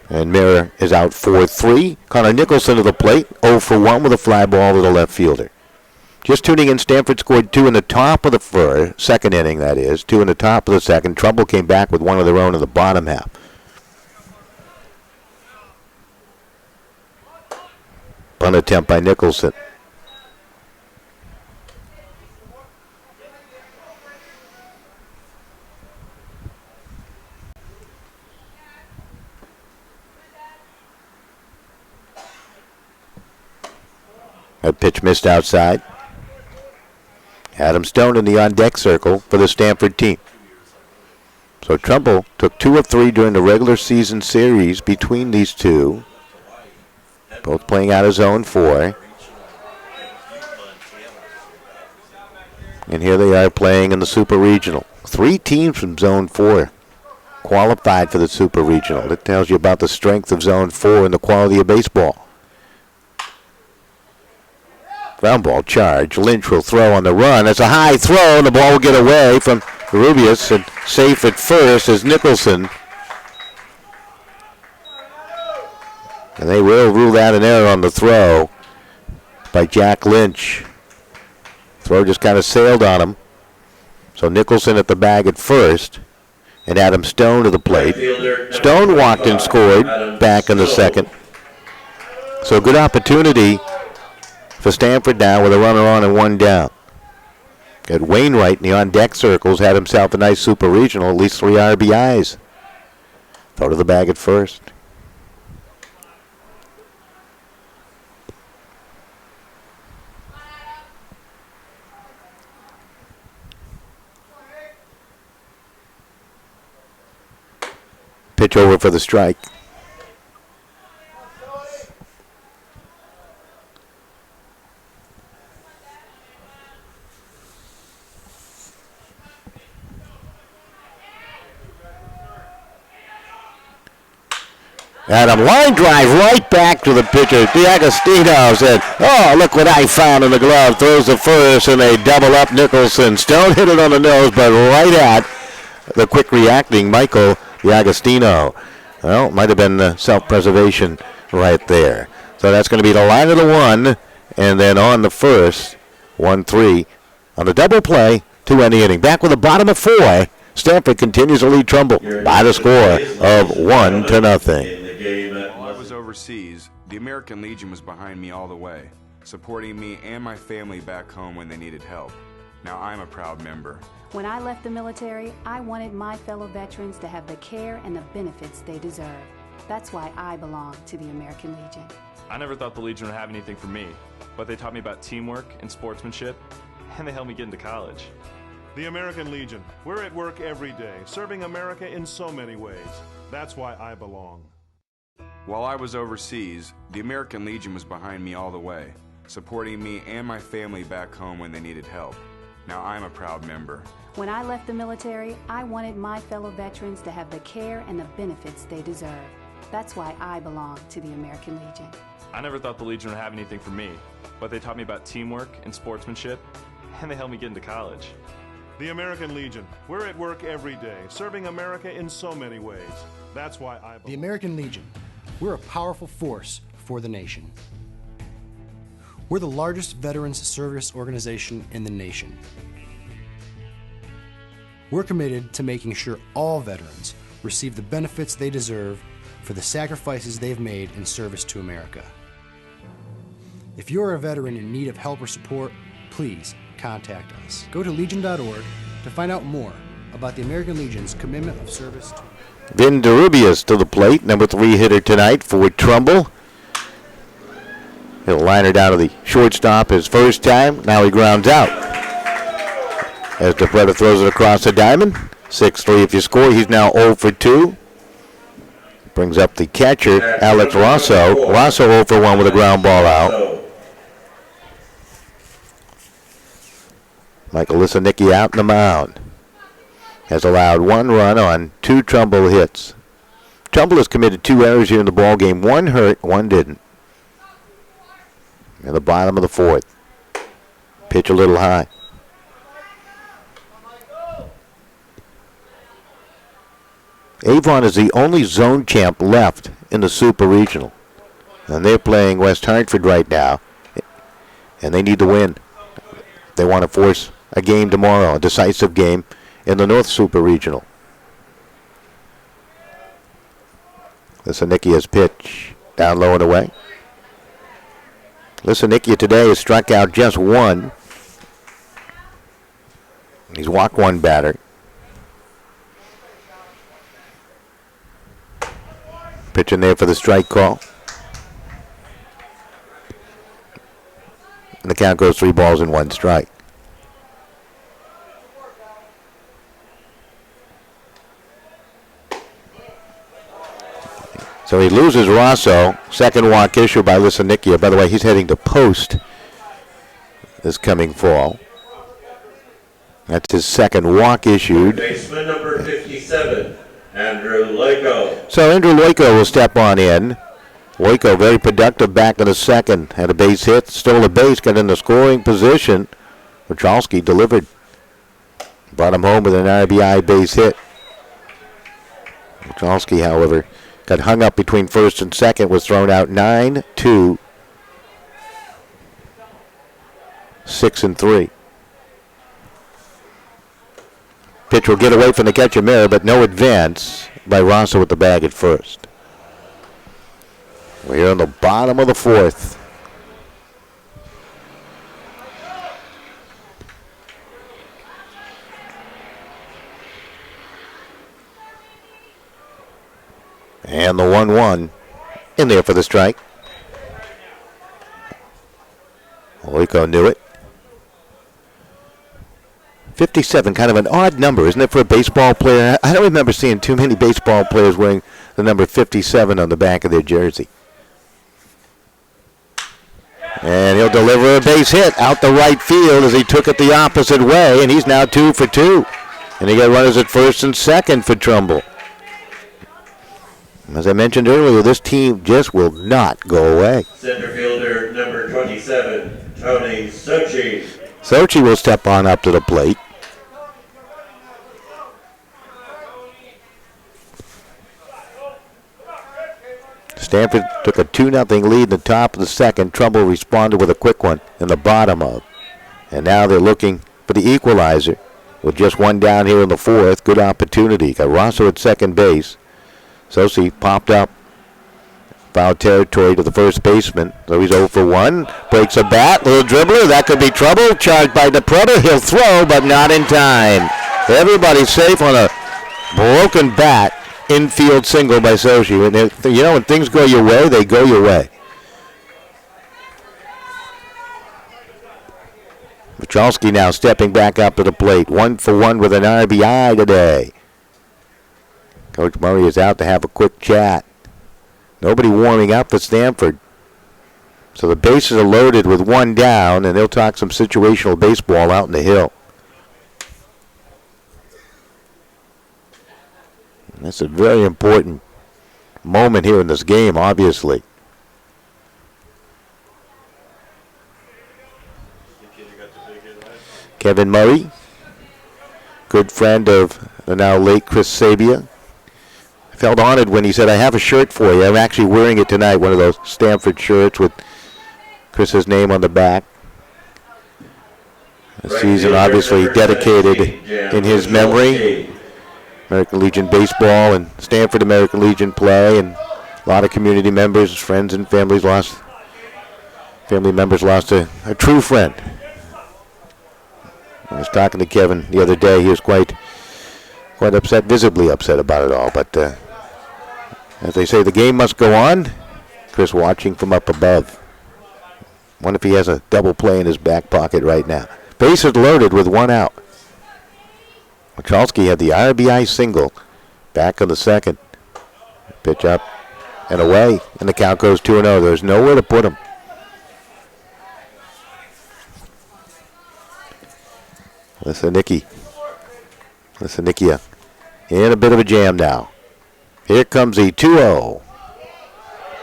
Speaker 2: And Mira is out 4-3. Connor Nicholson to the plate, 0 for 1 with a fly ball to the left fielder. Just tuning in, Stamford scored 2 in the top of the second inning, that is. 2 in the top of the second. Trumbull came back with 1 of their own in the bottom half. Bunt attempt by Nicholson. That pitch missed outside. Adam Stone in the on-deck circle for the Stamford team. So Trumbull took 2 of 3 during the regular season series between these two. Both playing out of zone 4. And here they are playing in the Super Regional. 3 teams from zone 4 qualified for the Super Regional. That tells you about the strength of zone 4 and the quality of baseball. Ground ball charge. Lynch will throw on the run. That's a high throw, and the ball will get away from Rubius, and safe at first is Nicholson. And they will rule that an error on the throw by Jack Lynch. Throw just kind of sailed on him. So Nicholson at the bag at first, and Adam Stone to the plate. Stone walked and scored back in the second. So good opportunity for Stamford now with a runner on and 1 down. Got Wainwright in the on-deck circles, had himself a nice super regional, at least 3 RBIs. Throw to the bag at first. Pitch over for the strike. Adam, line drive right back to the pitcher. D'Agostino said, oh, look what I found in the glove. Throws the first, and they double up Nicholson. Stone hit it on the nose, but right at the quick reacting Michael D'Agostino. Well, might have been self-preservation right there. So that's going to be the line of the 1, and then on the first, 1-3 on the double play to end the inning. Back with the bottom of 4. Stamford continues to lead Trumbull by the score of 1-0.
Speaker 9: While I was overseas, the American Legion was behind me all the way, supporting me and my family back home when they needed help. Now I'm a proud member.
Speaker 10: When I left the military, I wanted my fellow veterans to have the care and the benefits they deserve. That's why I belong to the American Legion.
Speaker 11: I never thought the Legion would have anything for me, but they taught me about teamwork and sportsmanship, and they helped me get into college.
Speaker 12: The American Legion. We're at work every day, serving America in so many ways. That's why I belong.
Speaker 9: While I was overseas, the American Legion was behind me all the way, supporting me and my family back home when they needed help. Now I'm a proud member.
Speaker 10: When I left the military, I wanted my fellow veterans to have the care and the benefits they deserve. That's why I belong to the American Legion.
Speaker 11: I never thought the Legion would have anything for me, but they taught me about teamwork and sportsmanship, and they helped me get into college.
Speaker 12: The American Legion. We're at work every day, serving America in so many ways. That's why I belong.
Speaker 6: The American Legion. We're a powerful force for the nation. We're the largest veterans service organization in the nation. We're committed to making sure all veterans receive the benefits they deserve for the sacrifices they've made in service to America. If you're a veteran in need of help or support, please contact us. Go to legion.org to find out more about the American Legion's commitment of service to
Speaker 2: Vin DeRubius to the plate, number 3 hitter tonight for Trumbull. He'll line her down to the shortstop his first time. Now he grounds out. As DePreda throws it across the diamond. 6-3 if you score. He's now 0 for 2. Brings up the catcher, Alex Rosso. Rosso 0 for 1 with a ground ball out. Michael Lisanicki out in the mound. Has allowed 1 run on 2 Trumbull hits. Trumbull has committed 2 errors here in the ball game. 1 hurt, 1 didn't. In the bottom of the 4th. Pitch a little high. Avon is the only zone champ left in the Super Regional. And they're playing West Hartford right now. And they need to win. They want to force a game tomorrow, a decisive game in the North Super Regional. Lisanickia's pitch down low and away. Lisanickia today has struck out just 1. He's walked 1 batter. Pitching there for the strike call. And the count goes 3 balls and 1 strike. So he loses Rosso. Second walk issue by Lisanickia. By the way, he's heading to post this coming fall. That's his second walk issued.
Speaker 13: Baseman number 57, Andrew Loico.
Speaker 2: So Andrew Loico will step on in. Loico very productive back in the second. Had a base hit, stole a base, got in the scoring position. Wachowski delivered. Brought him home with an RBI base hit. Wachowski, however, got hung up between first and second, was thrown out 9-2, 6-3. Pitch will get away from the catcher mirror, but no advance by Rosso at the bag at first. We're in the bottom of the 4th. And the 1-1 in there for the strike. Oiko knew it. 57, kind of an odd number, isn't it, for a baseball player? I don't remember seeing too many baseball players wearing the number 57 on the back of their jersey. And he'll deliver a base hit out the right field as he took it the opposite way, and he's now 2 for 2. And he got runners at first and second for Trumbull. As I mentioned earlier, this team just will not go away.
Speaker 13: Center fielder number 27, Tony Sochi.
Speaker 2: Sochi will step on up to the plate. Stamford took a 2-0 lead in the top of the second. Trumbull responded with a quick one in the bottom of. And now they're looking for the equalizer with just one down here in the fourth. Good opportunity. Got Rosso at second base. Sosi popped up. Foul territory to the first baseman. So he's 0 for 1. Breaks a bat. Little dribbler. That could be trouble. Charged by DePretta. He'll throw, but not in time. Everybody's safe on a broken bat. Infield single by Sochi. When things go your way, they go your way. Michalski now stepping back up to the plate. 1 for 1 with an RBI today. Coach Murray is out to have a quick chat. Nobody warming up for Stamford. So the bases are loaded with one down, and they'll talk some situational baseball out in the hill. That's a very important moment here in this game, obviously. Kevin Murray, good friend of the now late Chris Sabia. I felt honored when he said, I have a shirt for you. I'm actually wearing it tonight, one of those Stamford shirts with Chris's name on the back. A season obviously dedicated in his memory. American Legion baseball and Stamford American Legion play, and a lot of community members, friends and family members lost a true friend. I was talking to Kevin the other day. He was quite upset, visibly upset about it all. But as they say, the game must go on. Chris watching from up above. Wonder if he has a double play in his back pocket right now. Bases loaded with one out. Michalski had the RBI single back of the second. Pitch up and away, and the count goes 2-0. There's nowhere to put him. Lissanikia in a bit of a jam now. Here comes the 2-0.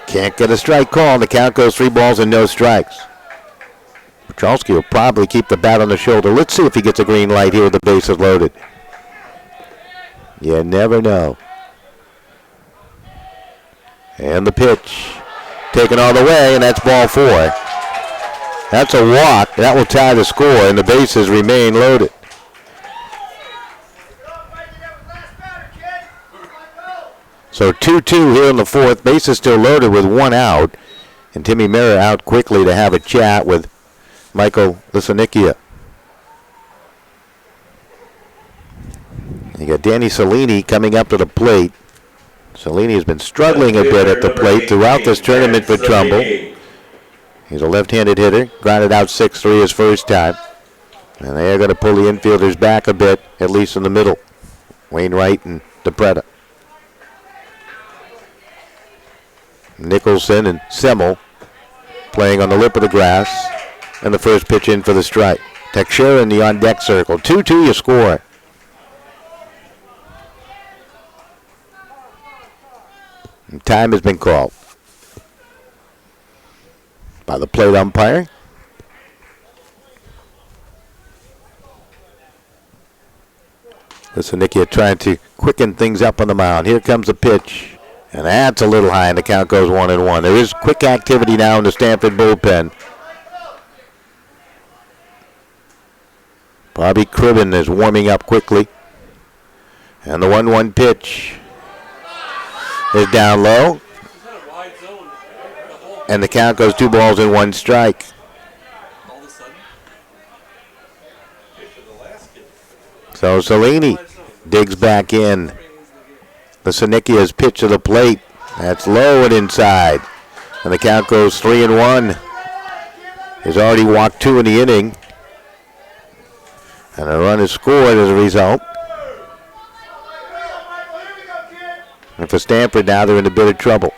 Speaker 2: Can't get a strike call, and the count goes 3 balls and no strikes. Michalski will probably keep the bat on the shoulder. Let's see if he gets a green light here with the bases loaded. You never know. And the pitch taken all the way, and that's ball 4. That's a walk. That will tie the score, and the bases remain loaded. So 2-2 here in the fourth. Bases still loaded with one out. And Timmy Mera out quickly to have a chat with Michael Lissanikia. You got Danny Cellini coming up to the plate. Cellini has been struggling a bit at the plate throughout this tournament for Trumbull. He's a left-handed hitter. Grounded out 6-3 his first time. And they're going to pull the infielders back a bit, at least in the middle. Wainwright and DePretta. Nicholson and Semmel playing on the lip of the grass. And the first pitch in for the strike. Teixeira in the on-deck circle. 2-2 you score. And time has been called by the plate umpire. Lissanikia trying to quicken things up on the mound. Here comes the pitch. And that's a little high, and the count goes 1-1. There is quick activity now in the Stamford bullpen. Bobby Cribben is warming up quickly. And the 1-1 pitch is down low. And the count goes 2 balls and 1 strike. So Cellini digs back in. Lissanikia's pitch to the plate That's low and inside. And the count goes 3-1. He's already walked 2 in the inning. And a run is scored as a result. And for Stamford now, they're in a bit of trouble.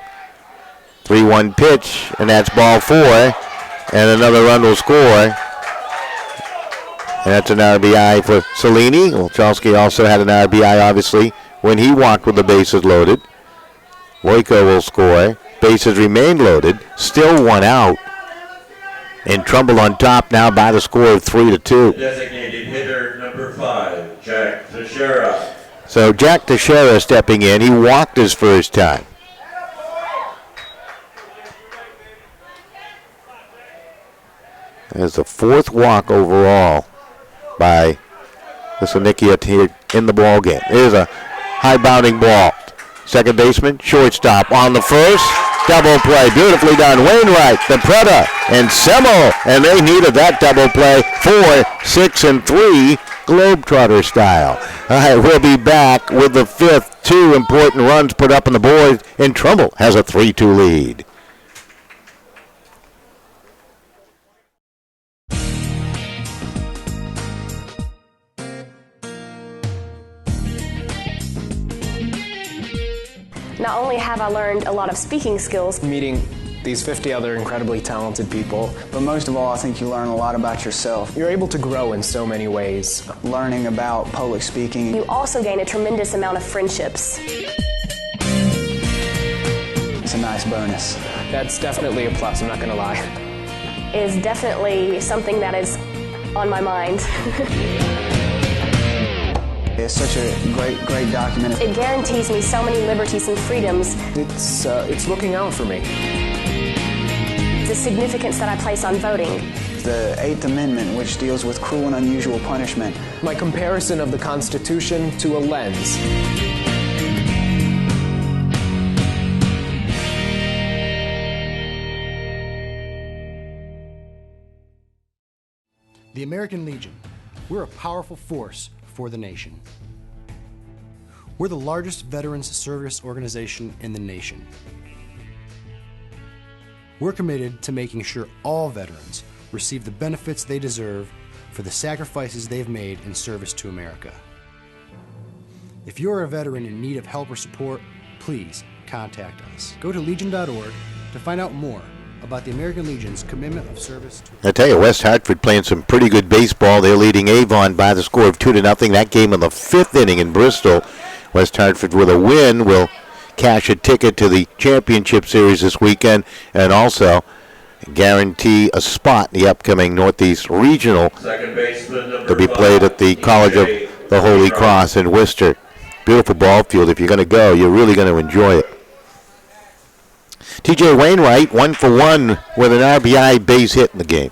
Speaker 2: 3-1 pitch, and that's ball 4. And another run will score. And that's an RBI for Cellini. Well, Chalsky also had an RBI, obviously, when he walked with the bases loaded. Loiko will score. Bases remain loaded. Still 1 out. And Trumbull on top now by the score of 3-2.
Speaker 13: Designated hitter number 5, Jack Teixeira.
Speaker 2: So Jack Teixeira stepping in. He walked his first time. There's the 4th walk overall by the Sonikia here in the ball game. There's a high bounding ball. Second baseman, shortstop on the first. Double play, beautifully done. Wainwright, the Preda, and Semmel, and they needed that double play. 4, 6, and 3, Globetrotter style. All right, we'll be back with the 5th. 2 important runs put up on the board, and Trumbull has a 3-2 lead.
Speaker 3: Not only have I learned a lot of speaking skills,
Speaker 4: Meeting these 50 other incredibly talented people,
Speaker 5: But most of all, I think you learn a lot about yourself.
Speaker 4: you're able to grow in so many ways.
Speaker 5: Learning about public speaking.
Speaker 3: you also gain a tremendous amount of friendships.
Speaker 5: It's a nice bonus.
Speaker 4: That's definitely a plus, I'm not going to lie.
Speaker 3: Is definitely something that is on my mind.
Speaker 5: It's such a great document.
Speaker 3: It guarantees me so many liberties and freedoms.
Speaker 4: It's looking out for me.
Speaker 3: The significance that I place on voting.
Speaker 5: The 8th Amendment, which deals with cruel and unusual punishment.
Speaker 4: My comparison of the Constitution to a lens.
Speaker 6: The American Legion. We're a powerful force for the nation. We're the largest veterans service organization in the nation. We're committed to making sure all veterans receive the benefits they deserve for the sacrifices they've made in service to America. If you're a veteran in need of help or support, please contact us. Go to legion.org to find out more about the American Legion's commitment of service to...
Speaker 2: I tell you, West Hartford playing some pretty good baseball. They're leading Avon by the score of 2-0. That game in the 5th inning in Bristol. West Hartford with a win will cash a ticket to the championship series this weekend and also guarantee a spot in the upcoming Northeast Regional to be played at the College of the Holy Cross in Worcester. Beautiful ball field. If you're going to go, you're really going to enjoy it. T.J. Wainwright, 1 for 1 with an RBI base hit in the game.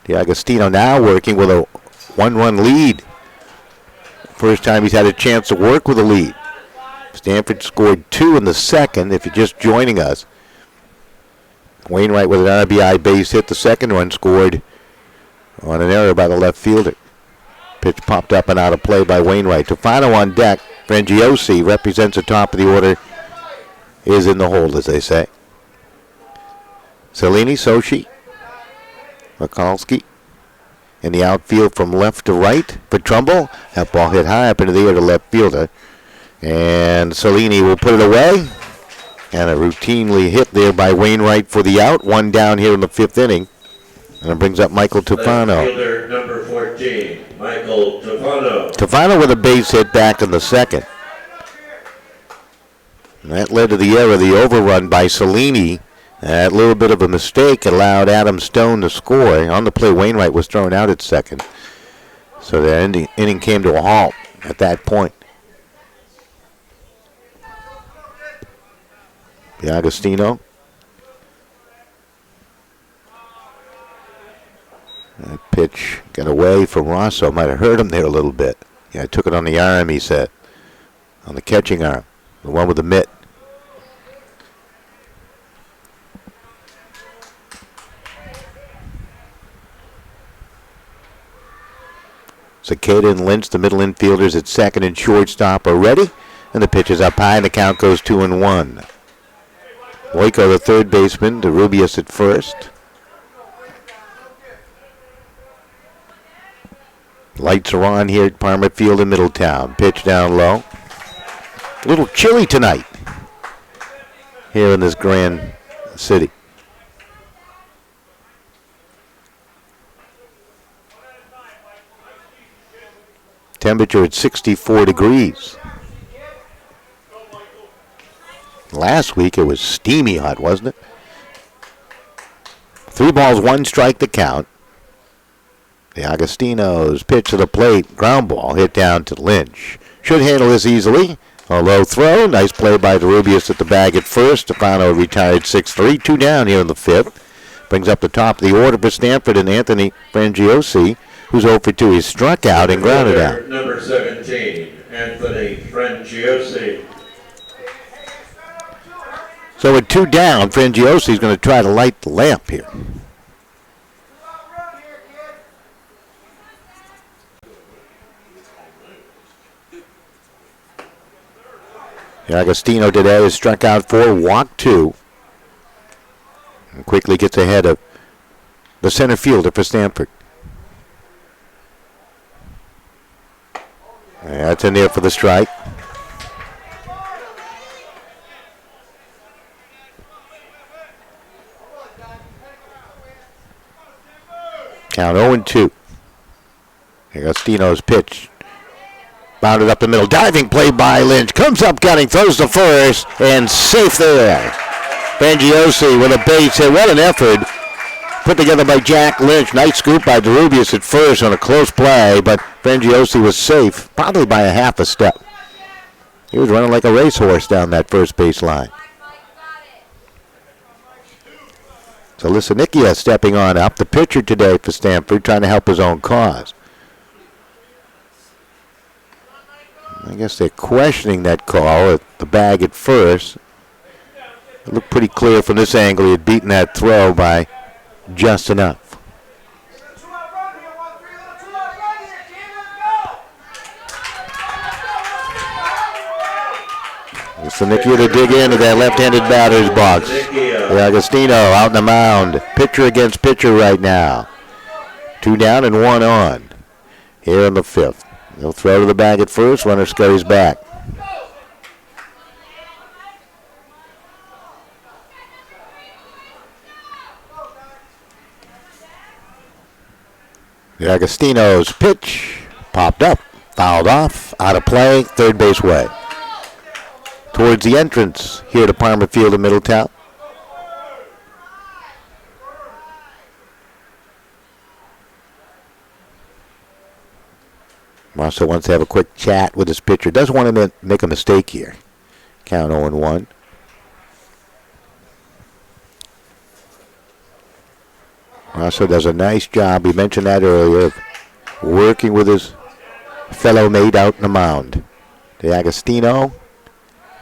Speaker 2: D'Agostino now working with a 1-run lead. First time he's had a chance to work with a lead. Stamford scored 2 in the 2nd, if you're just joining us. Wainwright with an RBI base hit. The 2nd run scored on an error by the left fielder. Pitch popped up and out of play by Wainwright. Tofano on deck. Frangiosi represents the top of the order. Is in the hold, as they say. Cellini, Sochi, Mikulski in the outfield from left to right for Trumbull. That ball hit high up into the air to left fielder. And Cellini will put it away. And a routinely hit there by Wainwright for the out. 1 down here in the 5th inning. And it brings up Michael Tofano.
Speaker 13: Fielder number 14, Michael Tofano.
Speaker 2: Tofano with a base hit back in the 2nd. And that led to the error, the overrun by Cellini. That little bit of a mistake allowed Adam Stone to score. On the play, Wainwright was thrown out at 2nd. So the inning came to a halt at that point. D'Agostino. That pitch got away from Rosso. Might have hurt him there a little bit. Yeah, I took it on the arm, he said. On the catching arm. The one with the mitt. Cicada and Lynch, the middle infielders at 2nd and shortstop, are ready. And the pitch is up high, and the count goes 2-1. Boyko, the third baseman, to Rubius at first. Lights are on here at Parma Field in Middletown. Pitch down low. A little chilly tonight here in this grand city. Temperature at 64 degrees. Last week it was steamy hot, wasn't it? 3 balls, 1 strike the count. The Agostino's pitch to the plate. Ground ball hit down to Lynch. Should handle this easily. A low throw. Nice play by Rubius at the bag at first. Stefano retired 6-3. 2 down here in the 5th. Brings up the top of the order for Stamford and Anthony Frangiosi, who's 0 for 2. He's struck out and grounded out.
Speaker 13: Number 17, Anthony Frangiosi.
Speaker 2: So with 2 down, Frangiosi's going to try to light the lamp here. Agostino today has struck out 4, walked 2. And quickly gets ahead of the center fielder for Stamford. That's in there for the strike. Count 0-2. Agostino's pitch. Bounded up the middle. Diving play by Lynch. Comes up gunning. Throws to first. And safe there. Frangiosi with a base hit. What an effort. Put together by Jack Lynch. Nice scoop by Rubius at first on a close play. But Frangiosi was safe. Probably by a half a step. He was running like a racehorse down that first base line. So Lysanikia stepping on up. The pitcher today for Stamford trying to help his own cause. I guess they're questioning that call at the bag at first. It looked pretty clear from this angle. He had beaten that throw by just enough. Lysanikia to dig into that left-handed batter's box. Agostino out in the mound. Pitcher against pitcher right now. 2 down and 1 on here in the 5th. He'll throw to the bag at first. Runner scurries back. The Agostino's pitch popped up, fouled off, out of play, third base way. Towards the entrance here to Parma Field in Middletown. Also wants to have a quick chat with his pitcher. Doesn't want to make a mistake here. Count 0-1. Also does a nice job, we mentioned that earlier, of working with his fellow mate out in the mound. The Agostino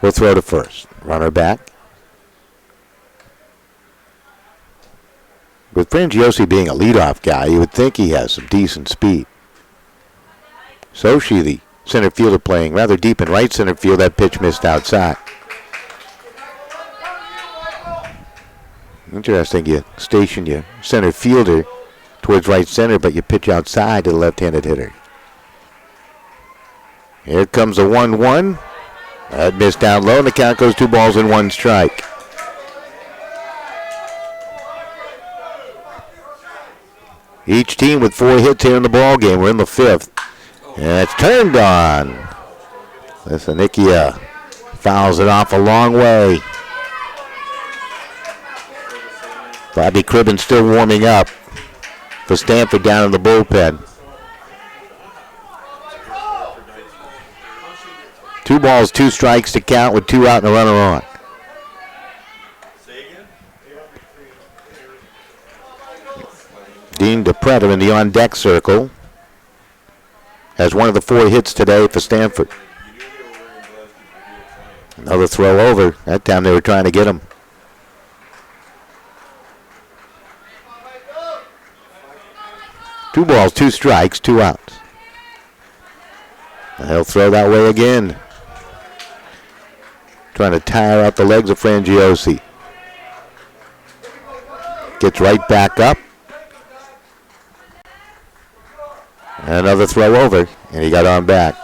Speaker 2: will throw to first. Runner back. With Frangiosi being a leadoff guy, you would think he has some decent speed. Sochi, the center fielder, playing rather deep in right center field. That pitch missed outside. Interesting, you station your center fielder towards right center, but you pitch outside to the left-handed hitter. Here comes a 1-1. That missed down low, and the count goes 2 balls and 1 strike. Each team with 4 hits here in the ball game. We're in the 5th. And it's turned on. Lysanikia fouls it off a long way. Bobby Cribben still warming up for Stamford down in the bullpen. 2 balls, 2 strikes to count with 2 out and a runner on. Dean DePreta in the on-deck circle has one of the 4 hits today for Stamford. Another throw over. That time they were trying to get him. Two balls, 2 strikes, 2 outs. And he'll throw that way again. trying to tire out the legs of Frangiosi. Gets right back up. Another throw over, and he got on back.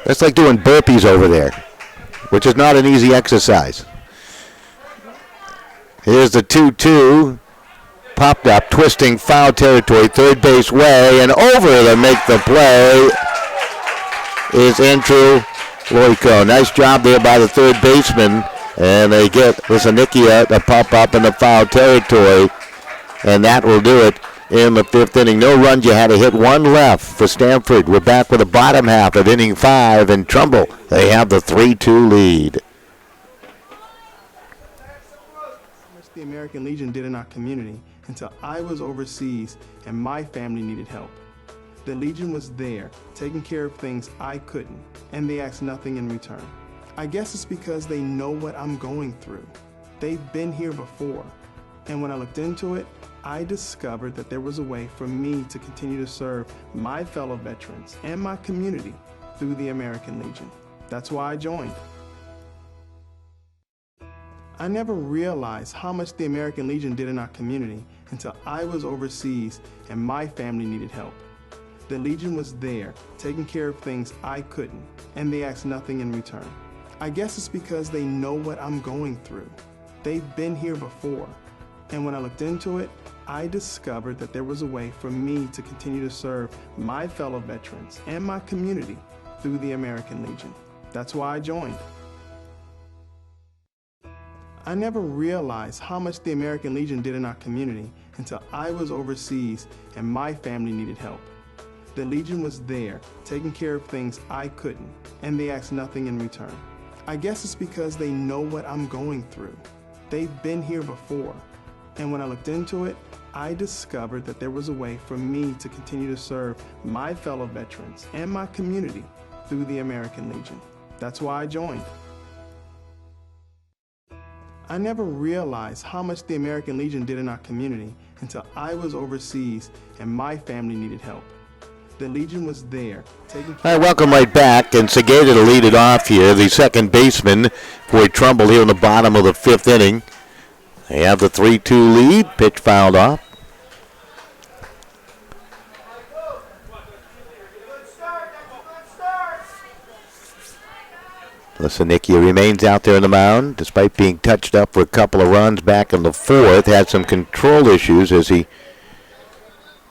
Speaker 2: That's like doing burpees over there, which is not an easy exercise. Here's the 2-2. Popped up, twisting foul territory, third base way, and over to make the play is Andrew Loico. Nice job there by the third baseman, and they get Lisanikia to pop up in the foul territory, and that will do it in the fifth inning. No runs, you had to hit one left for Stamford. We're back with the bottom half of inning 5, and Trumbull, they have the 3-2 lead.
Speaker 8: The American Legion did in our community until I was overseas and my family needed help. The Legion was there, taking care of things I couldn't, and they asked nothing in return. I guess it's because they know what I'm going through. They've been here before, and when I looked into it, I discovered that there was a way for me to continue to serve my fellow veterans and my community through the American Legion. That's why I joined. I never realized how much the American Legion did in our community until I was overseas and my family needed help. The Legion was there, taking care of things I couldn't, and they asked nothing in return. I guess it's because they know what I'm going through. They've been here before, and when I looked into it, I discovered that there was a way for me to continue to serve my fellow veterans and my community through the American Legion. That's why I joined. I never realized how much the American Legion did in our community until I was overseas and my family needed help. The Legion was there, taking care of things I couldn't, and they asked nothing in return. I guess it's because they know what I'm going through. They've been here before, and when I looked into it, I discovered that there was a way for me to continue to serve my fellow veterans and my community through the American Legion. That's why I joined. I never realized how much the American Legion did in our community until I was overseas and my family needed help. The Legion was there, taking care.
Speaker 2: All right, welcome right back, and Segeda to lead it off here, the second baseman for Trumbull here in the bottom of the fifth inning. They have the 3-2 lead, pitch fouled off. Lisanikia remains out there on the mound, despite being touched up for a couple of runs back in the fourth. Had some control issues as he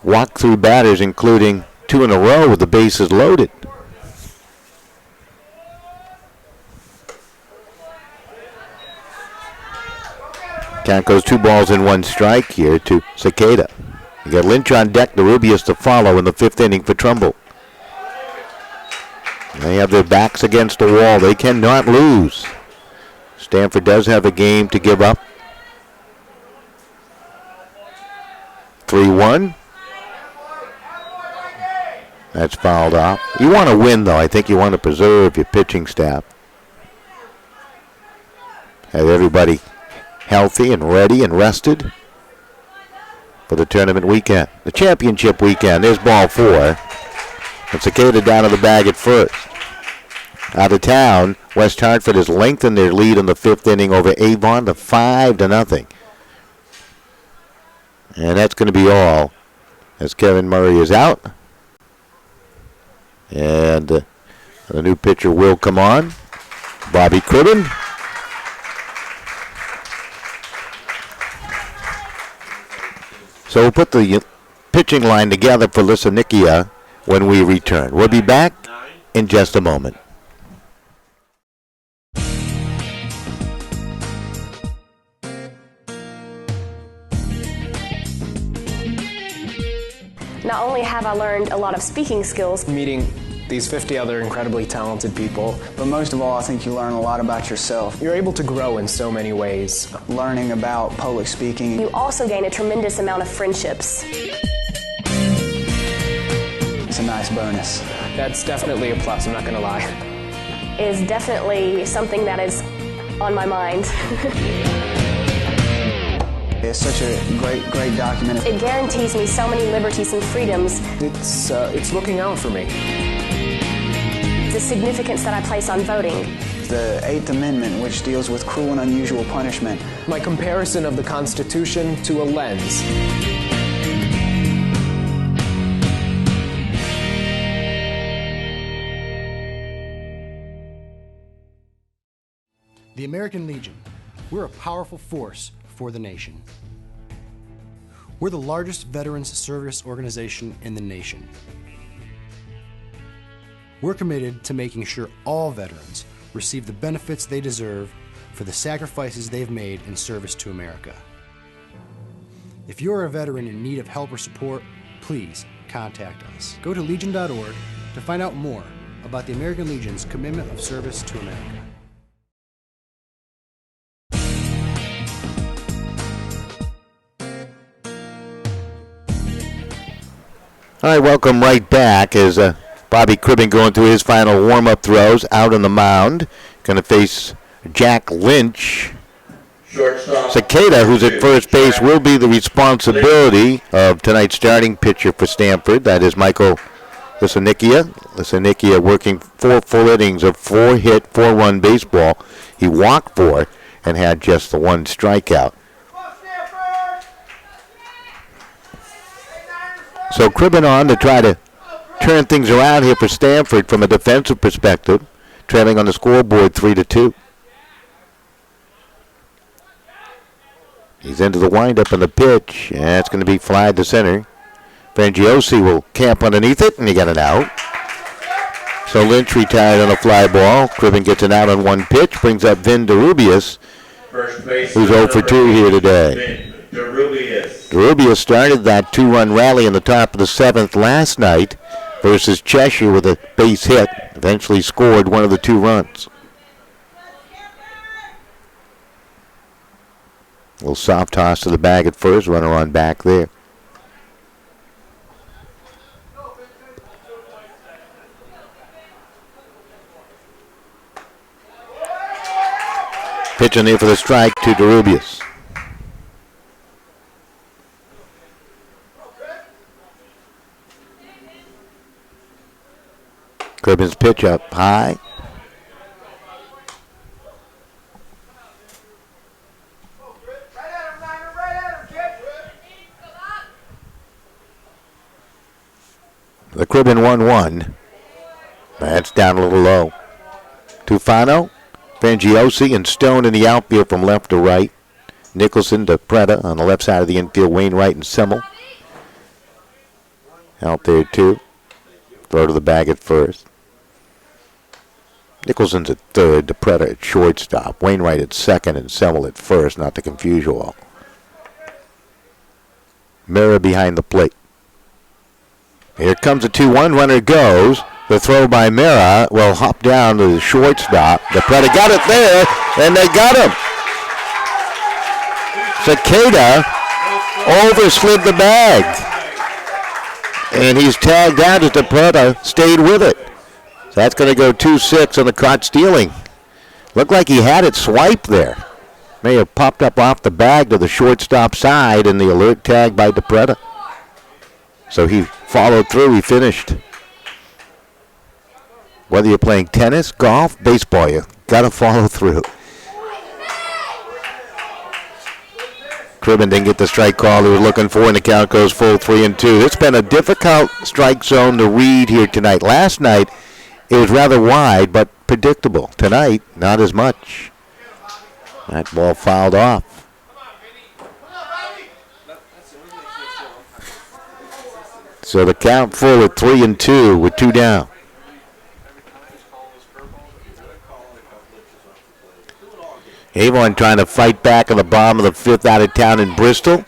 Speaker 2: walked through batters, including 2 in a row with the bases loaded. Count goes 2 balls and 1 strike here to Cicada. You got Lynch on deck, the Rubius to follow in the fifth inning for Trumbull. They have their backs against the wall. They cannot lose. Stamford does have a game to give up. 3-1. That's fouled off. You want to win, though. I think you want to preserve your pitching staff. Have everybody healthy and ready and rested for the tournament weekend. The championship weekend. There's ball 4. And Cicada down to the bag at first. Out of town, West Hartford has lengthened their lead in the fifth inning over Avon to 5-0. And that's going to be all as Kevin Murray is out. And the new pitcher will come on, Bobby Cribben. So we'll put the pitching line together for Lisanikia when we return. We'll be back in just a moment.
Speaker 3: Not only have I learned a lot of speaking skills,
Speaker 4: Meeting these 50 other incredibly talented people,
Speaker 5: But most of all, I think you learn a lot about yourself.
Speaker 4: you're able to grow in so many ways.
Speaker 5: Learning about public speaking.
Speaker 3: you also gain a tremendous amount of friendships.
Speaker 5: It's a nice bonus.
Speaker 4: That's definitely a plus, I'm not going to lie.
Speaker 3: Is definitely something that is on my mind.
Speaker 5: It's such a great document.
Speaker 3: It guarantees me so many liberties and freedoms.
Speaker 4: It's looking out for me.
Speaker 3: the significance that I place on voting.
Speaker 5: The Eighth Amendment, which deals with cruel and unusual punishment.
Speaker 4: My comparison of the Constitution to a lens.
Speaker 6: The American Legion. We're a powerful force for the nation. We're the largest veterans service organization in the nation. We're committed to making sure all veterans receive the benefits they deserve for the sacrifices they've made in service to America. If you're a veteran in need of help or support, please contact us. Go to legion.org to find out more about the American Legion's commitment of service to America.
Speaker 2: All right, welcome right back as Bobby Cribbin going through his final warm-up throws out on the mound. Going to face Jack Lynch. Cicada, who's at first base, will be the responsibility of tonight's starting pitcher for Stamford. That is Michael Lisanikia. Lisanikia working 4 full innings of 4-hit, 4-run baseball. He walked 4 and had just the 1 strikeout. So Cribbin on to try to turn things around here for Stamford from a defensive perspective, trailing on the scoreboard 3-2. He's into the windup and the pitch, and it's going to be fly to center. Frangiosi will camp underneath it, and he got it out. So Lynch retired on a fly ball. Cribbin gets an out on 1 pitch, brings up Vin DeRubius, who's 0 for 2 here today. DeRubius started that 2-run rally in the top of the 7th last night versus Cheshire with a base hit. Eventually scored 1 of the 2 runs. A little soft toss to the bag at first. Runner on back there. Pitching there for the strike to DeRubius. Cribbin's pitch up high. The Cribbin 1-1. That's down a little low. Tufano, Frangiosi, and Stone in the outfield from left to right. Nicholson to Preda on the left side of the infield. Wainwright and Semmel out there too. Throw to the bag at first. Nicholson's at third, DePretta at shortstop, Wainwright at second, and Semmel at first, not to confuse you all. Mira behind the plate. Here comes a 2-1, runner goes. The throw by Mira will hop down to the shortstop. DePretta got it there, and they got him. Cicada overslid the bag. And he's tagged out as DePretta stayed with it. So that's going to go 2-6 on the caught stealing. Looked like he had it swiped there. May have popped up off the bag to the shortstop side, and the alert tag by DePretta. So he followed through. He finished. Whether you're playing tennis, golf, baseball, you got to follow through. Cribbin didn't get the strike call he was looking for, and the count goes full 3-2. It's been a difficult strike zone to read here tonight. Last night, it was rather wide, but predictable. Tonight, not as much. That ball fouled off. So the count full at 3-2 with 2 down. Avon trying to fight back in the bottom of the 5th out of town in Bristol.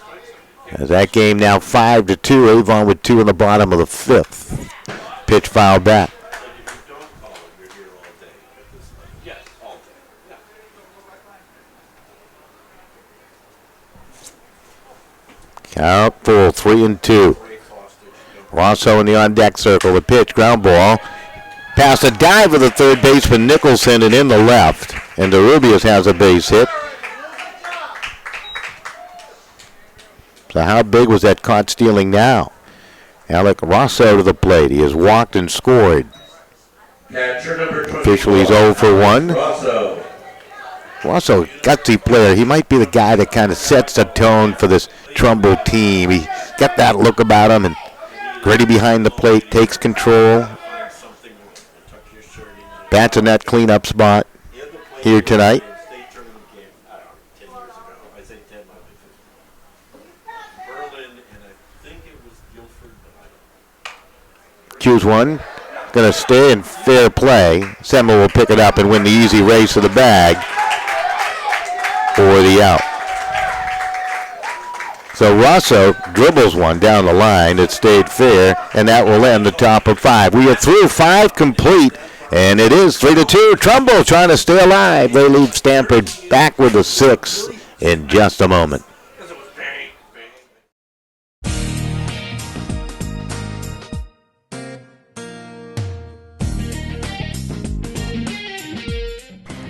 Speaker 2: As that game now 5-2. Avon with 2 in the bottom of the 5th. Pitch foul back. Count full 3-2. Rosso in the on-deck circle. The pitch, ground ball. Past a dive of the third baseman Nicholson and in the left. And DeRubius has a base hit. So how big was that caught stealing now? Alec Rosso to the plate. He has walked and scored.
Speaker 13: Catcher number 24.
Speaker 2: Officially he's 0 for 1.
Speaker 13: Rosso.
Speaker 2: Rosso, gutsy player. He might be the guy that kind of sets the tone for this Trumbull team. He got that look about him, and gritty behind the plate, takes control. Bats in that cleanup spot here tonight. Choose one. Going to stay in fair play. Semmel will pick it up and win the easy race to the bag for the out. So Rosso dribbles one down the line. It stayed fair, and that will end the top of 5. We are through 5 complete, and it is 3-2. Trumbull trying to stay alive. They leave Stamford back with a 6 in just a moment.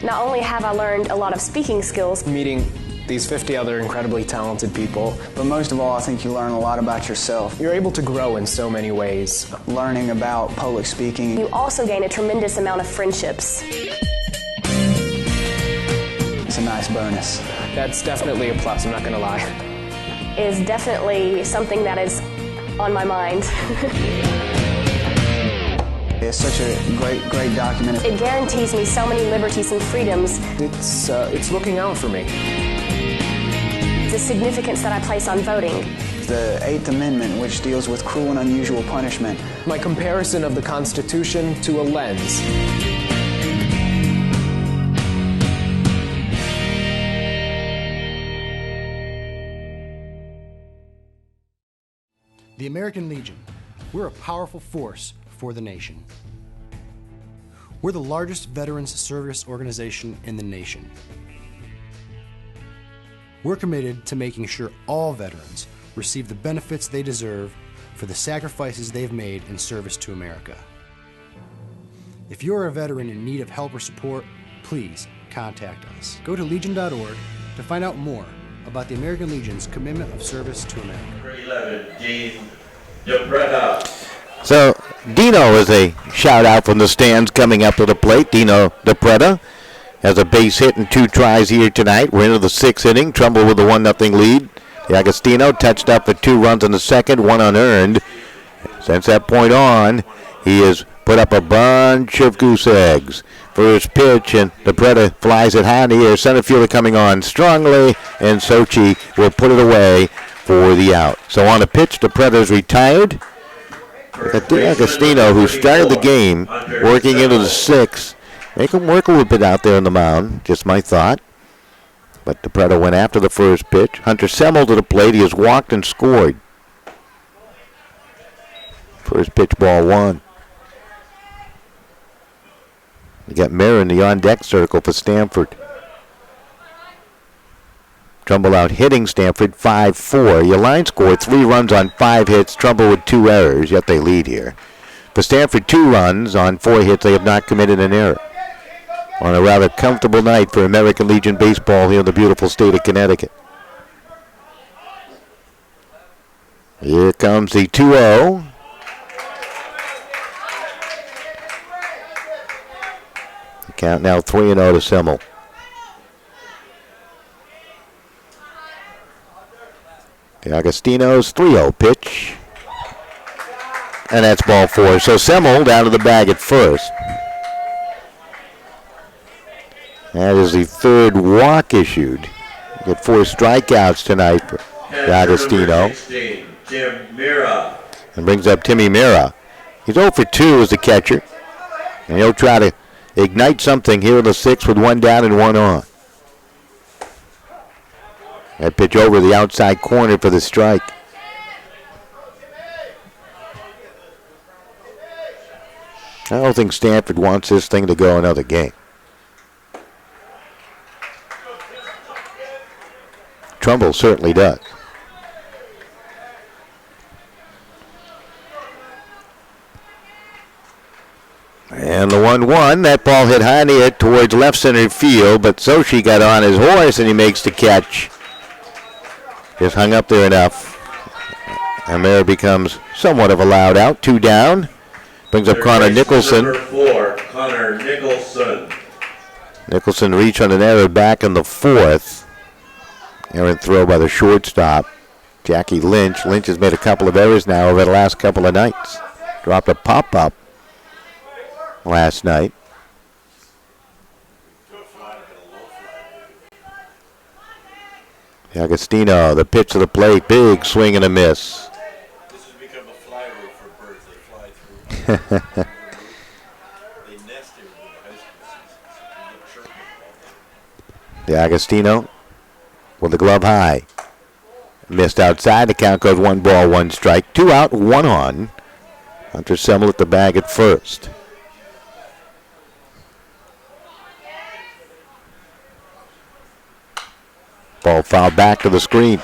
Speaker 3: Not only have I learned a lot of speaking skills,
Speaker 4: Meeting these 50 other incredibly talented people,
Speaker 5: But most of all, I think you learn a lot about yourself.
Speaker 4: you're able to grow in so many ways.
Speaker 5: Learning about public speaking.
Speaker 3: you also gain a tremendous amount of friendships.
Speaker 5: It's a nice bonus.
Speaker 4: That's definitely a plus, I'm not going to lie.
Speaker 3: Is definitely something that is on my mind.
Speaker 5: It's such a great document.
Speaker 3: It guarantees me so many liberties and freedoms.
Speaker 4: It's looking out for me.
Speaker 3: The significance that I place on voting.
Speaker 5: The 8th Amendment, which deals with cruel and unusual punishment.
Speaker 4: My comparison of the Constitution to a lens.
Speaker 6: The American Legion. We're a powerful force for the nation. We're the largest veterans service organization in the nation. We're committed to making sure all veterans receive the benefits they deserve for the sacrifices they've made in service to America. If you're a veteran in need of help or support, please contact us. Go to legion.org to find out more about the American Legion's commitment of service to America.
Speaker 13: Number 11, Dean DePreta.
Speaker 2: So Dino is a shout out from the stands coming up to the plate. Dino DePreta has a base hit and 2 tries here tonight. We're into the 6th inning. Trumbull with a 1-0 lead. D'Agostino touched up for 2 runs in the second, 1 unearned. Since that point on, he has put up a bunch of goose eggs. First pitch, and DePreta flies it high in the air. Center fielder coming on strongly, and Sochi will put it away for the out. So on the pitch, DePreta's retired. D'Agostino, who started the game, working into the 6th. Make him work a little bit out there on the mound, just my thought. But DePreta went after the first pitch. Hunter Semmel to the plate. He has walked and scored. First pitch, ball 1. We got Mayer in the on-deck circle for Stamford. Trumbull out hitting Stamford 5-4. Your line scored 3 runs on 5 hits. Trumbull with 2 errors, yet they lead here. For Stamford, 2 runs on 4 hits. They have not committed an error. On a rather comfortable night for American Legion baseball here in the beautiful state of Connecticut. Here comes the 2-0. The count now 3-0 to Semmel. D'Agostino's 3-0 pitch. And that's ball 4. So Semmel down to the bag at first. That is the 3rd walk issued. Get 4 strikeouts tonight for D'Agostino.
Speaker 13: Jim Mira.
Speaker 2: And brings up Timmy Mira. He's 0 for 2 as the catcher. And he'll try to ignite something here in the 6th with 1 down and 1 on. That pitch over the outside corner for the strike. I don't think Stamford wants this thing to go another game. Trumbull certainly does. And the 1-1, that ball hit high in the air towards left center field, but Sochi got on his horse and he makes the catch. Just hung up there enough. And there becomes somewhat of a loud out. 2 down. Brings up Connor Nicholson.
Speaker 13: Number 4, Connor Nicholson.
Speaker 2: Nicholson reached on an error back in the fourth. Errant throw by the shortstop, Jackie Lynch. Lynch has made a couple of errors now over the last couple of nights. Dropped a pop-up last night. Agostino, the pitch to the plate, big swing and a miss.
Speaker 1: This has become a fly route for birds. They fly through. They nest here in the high school season.
Speaker 2: The Agostino with the glove high. Missed outside. The count goes 1 ball, 1 strike. 2 out, 1 on. Hunter Semmel at the bag at first. Ball fouled back to the screen.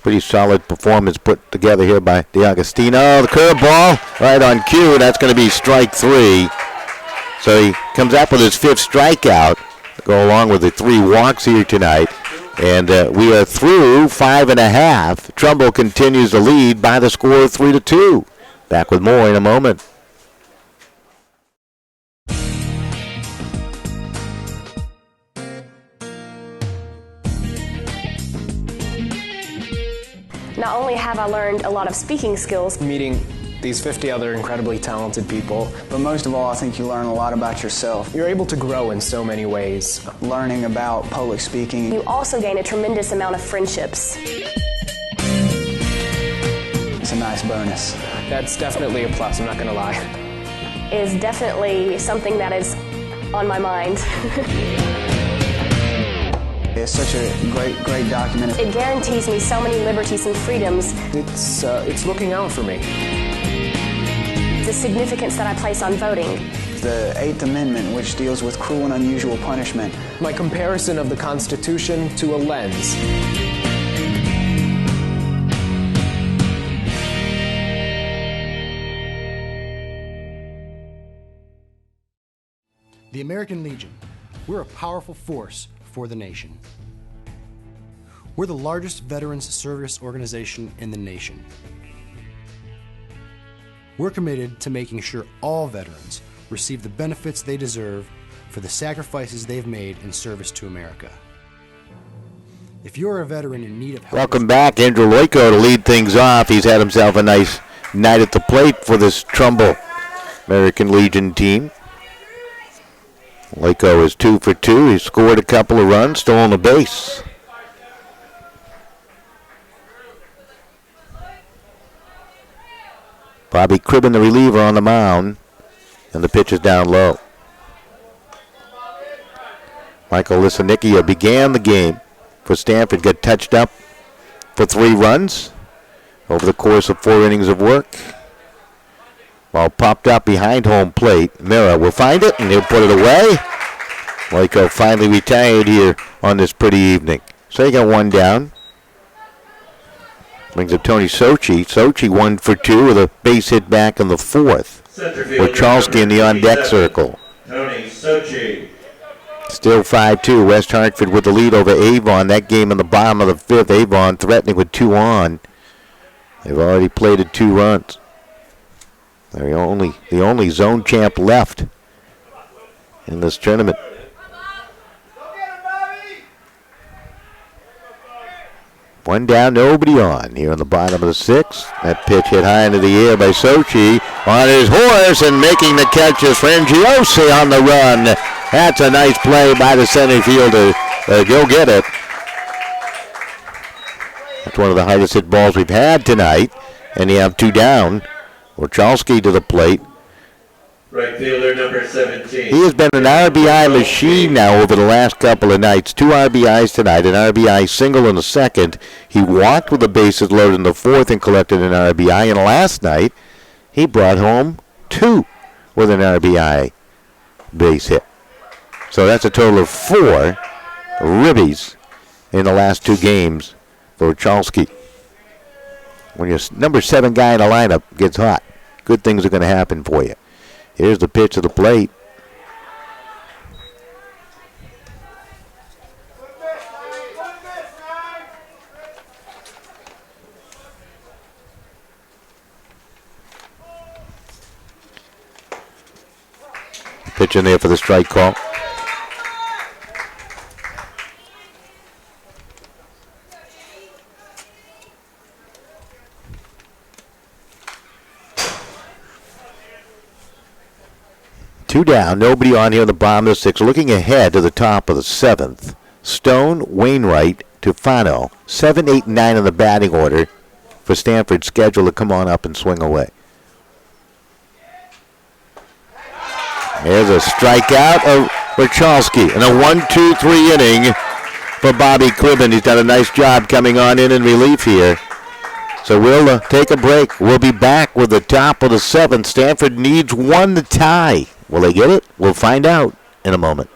Speaker 2: Pretty solid performance put together here by DeAgostino. The curveball right on cue. That's going to be strike 3. So he comes up with his 5th strikeout to go along with the 3 walks here tonight. And we are through 5.5. Trumbull continues to lead by the score of 3-2. Back with more in a moment.
Speaker 3: Not only have I learned a lot of speaking skills,
Speaker 4: Meeting these 50 other incredibly talented people,
Speaker 5: But most of all, I think you learn a lot about yourself.
Speaker 4: you're able to grow in so many ways.
Speaker 5: Learning about public speaking.
Speaker 3: you also gain a tremendous amount of friendships.
Speaker 5: It's a nice bonus.
Speaker 4: That's definitely a plus, I'm not going to lie.
Speaker 3: Is definitely something that is on my mind.
Speaker 5: It's such a great document.
Speaker 3: It guarantees me so many liberties and freedoms.
Speaker 4: It's looking out for me.
Speaker 3: The significance that I place on voting.
Speaker 5: The 8th Amendment, which deals with cruel and unusual punishment.
Speaker 4: My comparison of the Constitution to a lens.
Speaker 6: The American Legion. We're a powerful force for the nation. We're the largest veterans service organization in the nation. We're committed to making sure all veterans receive the benefits they deserve for the sacrifices they've made in service to America. If you're a veteran in need of help...
Speaker 2: Welcome back, Andrew Loiko to lead things off. He's had himself a nice night at the plate for this Trumbull American Legion team. Loiko is 2 for 2. He scored a couple of runs, stolen a base. Bobby Cribben, the reliever, on the mound, and the pitch is down low. Michael Lisanicchia began the game for Stamford, got touched up for 3 runs over the course of 4 innings of work. Ball popped up behind home plate. Mira will find it, and he'll put it away. Loiko finally retired here on this pretty evening. So you got 1 down. Brings up Tony Sochi. Sochi 1 for 2 with a base hit back in the 4th. Wachowski in the on-deck circle.
Speaker 13: Tony Sochi.
Speaker 2: Still 5-2. West Hartford with the lead over Avon. That game in the bottom of the 5th. Avon threatening with 2 on. They've already plated 2 runs. They're the only zone champ left in this tournament. One down, nobody on here on the bottom of the 6th. That pitch hit high into the air by Sochi on his horse, and making the catch is Frangiosi on the run. That's a nice play by the center fielder. Go get it. That's one of the hardest hit balls we've had tonight, and you have 2 down. Wachowski to the plate.
Speaker 13: Right fielder number 17.
Speaker 2: He has been an RBI machine now over the last couple of nights. 2 RBIs tonight, an RBI single in the 2nd. He walked with the bases loaded in the 4th and collected an RBI. And last night, he brought home 2 with an RBI base hit. So that's a total of 4 ribbies in the last 2 games for Wachowski. When your number 7 guy in the lineup gets hot, good things are going to happen for you. Here's the pitch to the plate. pitch in there for the strike call. Two down, nobody on here in the bottom of the sixth. Looking ahead to the top of the seventh. Stone, Wainwright, Tufano. 7, 8, 9 in the batting order for Stamford, scheduled to come on up and swing away. There's a strikeout of Rachalski in a 1-2-3 inning for Bobby Cribben. He's done a nice job coming on in relief here. So we'll take a break. We'll be back with the top of the seventh. Stamford needs one to tie. Will they get it? We'll find out in a moment.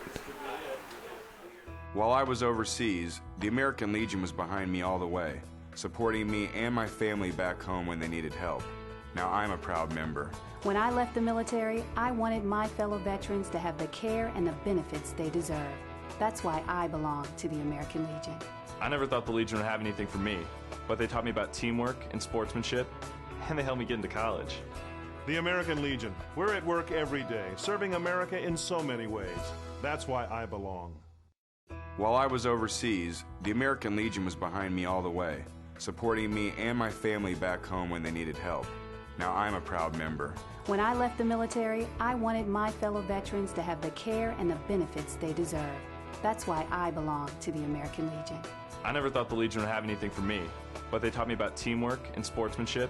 Speaker 9: While I was overseas, the American Legion was behind me all the way, supporting me and my family back home when they needed help. Now I'm a proud member.
Speaker 10: When I left the military, I wanted my fellow veterans to have the care and the benefits they deserve. That's why I belong to the American Legion.
Speaker 11: I never thought the Legion would have anything for me, but they taught me about teamwork and sportsmanship, and they helped me get into college.
Speaker 12: The American Legion. We're at work every day, serving America in so many ways. That's why I belong.
Speaker 9: While I was overseas, the American Legion was behind me all the way, supporting me and my family back home when they needed help. Now I'm a proud member.
Speaker 10: When I left the military, I wanted my fellow veterans to have the care and the benefits they deserve. That's why I belong to the American Legion.
Speaker 11: I never thought the Legion would have anything for me, but they taught me about teamwork and sportsmanship,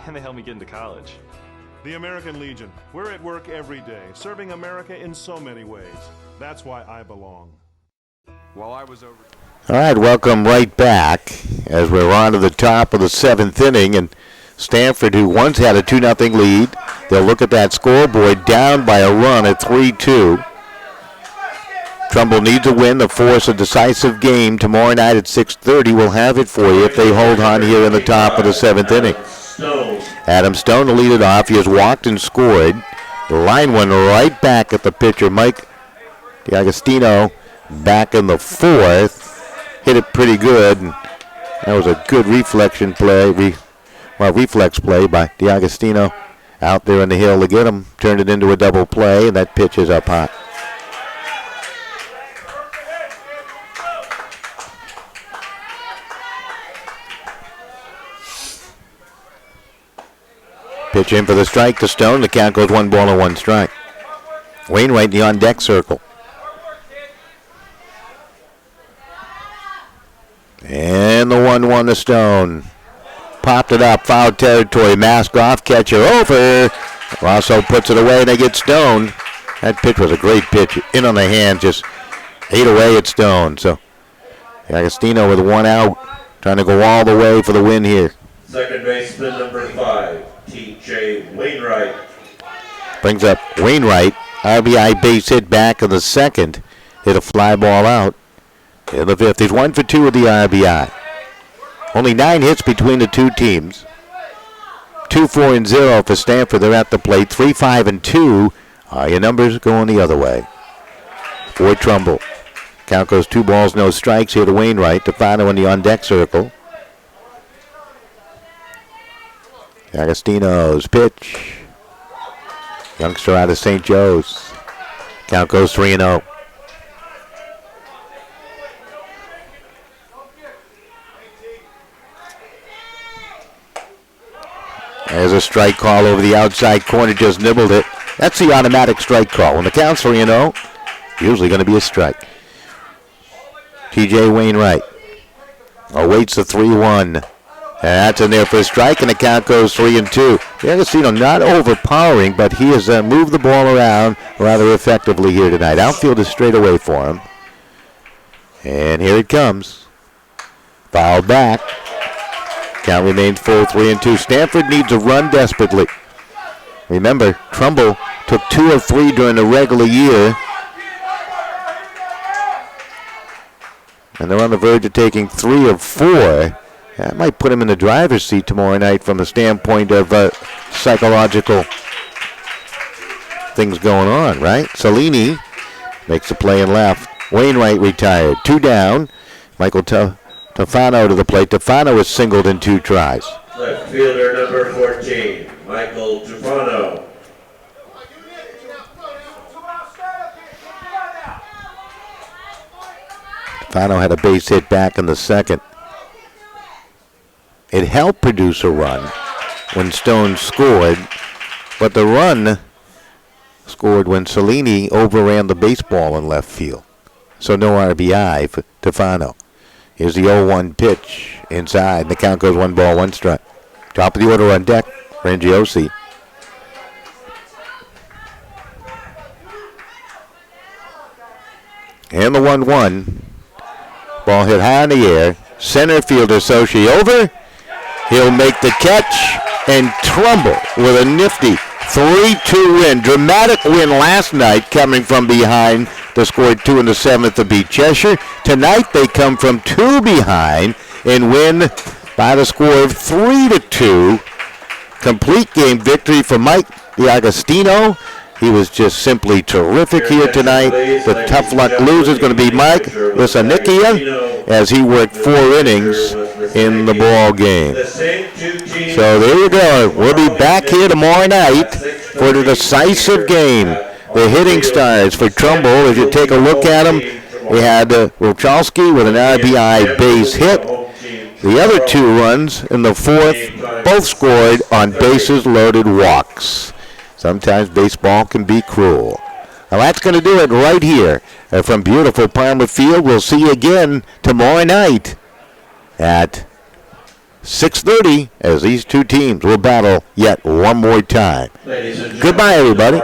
Speaker 11: and they helped me get into college.
Speaker 12: The American Legion. We're at work every day, serving America in so many ways. That's why I belong.
Speaker 9: While I was over...
Speaker 2: All right, welcome right back as we're on to the top of the seventh inning. And Stamford, who once had a 2-0 lead, they'll look at that scoreboard, down by a run at 3-2. Trumbull needs a win to force a decisive game tomorrow night at 6:30. We'll have it for you if they hold on here in the top of the seventh inning. Adam Stone to lead it off. He has walked and scored. The line went right back at the pitcher, Mike D'Agostino, back in the fourth. Hit it pretty good. And that was a good reflex play by D'Agostino out there in the hill to get him. Turned it into a double play, and that pitch is up high. Pitch in for the strike to Stone. The count goes 1 ball and 1 strike. Wainwright in the on-deck circle. And the 1-1 to Stone. Popped it up, foul territory. Mask off, catcher over. Also puts it away, and they get Stone. That pitch was a great pitch. In on the hand, just ate away at Stone. So Agostino with 1 out, trying to go all the way for the win here.
Speaker 13: Second baseman number 5, T.J. Wainwright.
Speaker 2: Brings up Wainwright. RBI base hit back in the second. Hit a fly ball out in the fifth. He's 1 for 2 with the RBI. Only 9 hits between the two teams. 2-4-0 for Stamford. They're at the plate. 3-5-2. Your numbers going the other way for Trumbull. Count goes 2 balls, no strikes here to Wainwright. Tufano in the on-deck circle. Agostino's pitch. Youngster out of St. Joe's. Count goes 3-0. There's a strike call over the outside corner, just nibbled it. That's the automatic strike call. When the count's 3-0, usually going to be a strike. T.J. Wainwright awaits the 3-1. And that's in there for a strike, and the count goes 3-2. Agostino not overpowering, but he has moved the ball around rather effectively here tonight. Outfield is straight away for him. And here it comes. Fouled back. Count remains full, 3-2. Stamford needs a run desperately. Remember, Trumbull took 2 of 3 during the regular year. And they're on the verge of taking 3 of 4. That might put him in the driver's seat tomorrow night from the standpoint of psychological things going on, right? Salini makes a play and left. Wainwright retired. 2 down. Michael Tufano to the plate. Tufano is singled in 2 tries.
Speaker 13: Left fielder number 14, Michael Tufano.
Speaker 2: Fano had a base hit back in the second. It helped produce a run when Stone scored, but the run scored when Cellini overran the baseball in left field. So no RBI for Fano. Here's the 0-1 pitch inside. The count goes 1 ball, 1 strike. Top of the order on deck, Rangiosi. And the 1-1. Ball hit high in the air. Center fielder Sochi over. He'll make the catch. And Trumbull with a nifty 3-2 win. Dramatic win last night coming from behind. They scored 2 in the 7th to beat Cheshire. Tonight they come from 2 behind and win by the score of 3-2. Complete game victory for Mike D'Agostino. He was just simply terrific here tonight. The tough luck loser is going to be Mike Lisanikia as he worked 4 innings in the ball game. So there you go. We'll be back here tomorrow night for the decisive game. The hitting stars for Trumbull, as you take a look at them, we had Wojcicki with an RBI base hit. The other 2 runs in the 4th both scored on bases loaded walks. Sometimes baseball can be cruel. Well, that's going to do it right here from beautiful Palmer Field. We'll see you again tomorrow night at 6:30 as these 2 teams will battle yet one more time. Goodbye, everybody.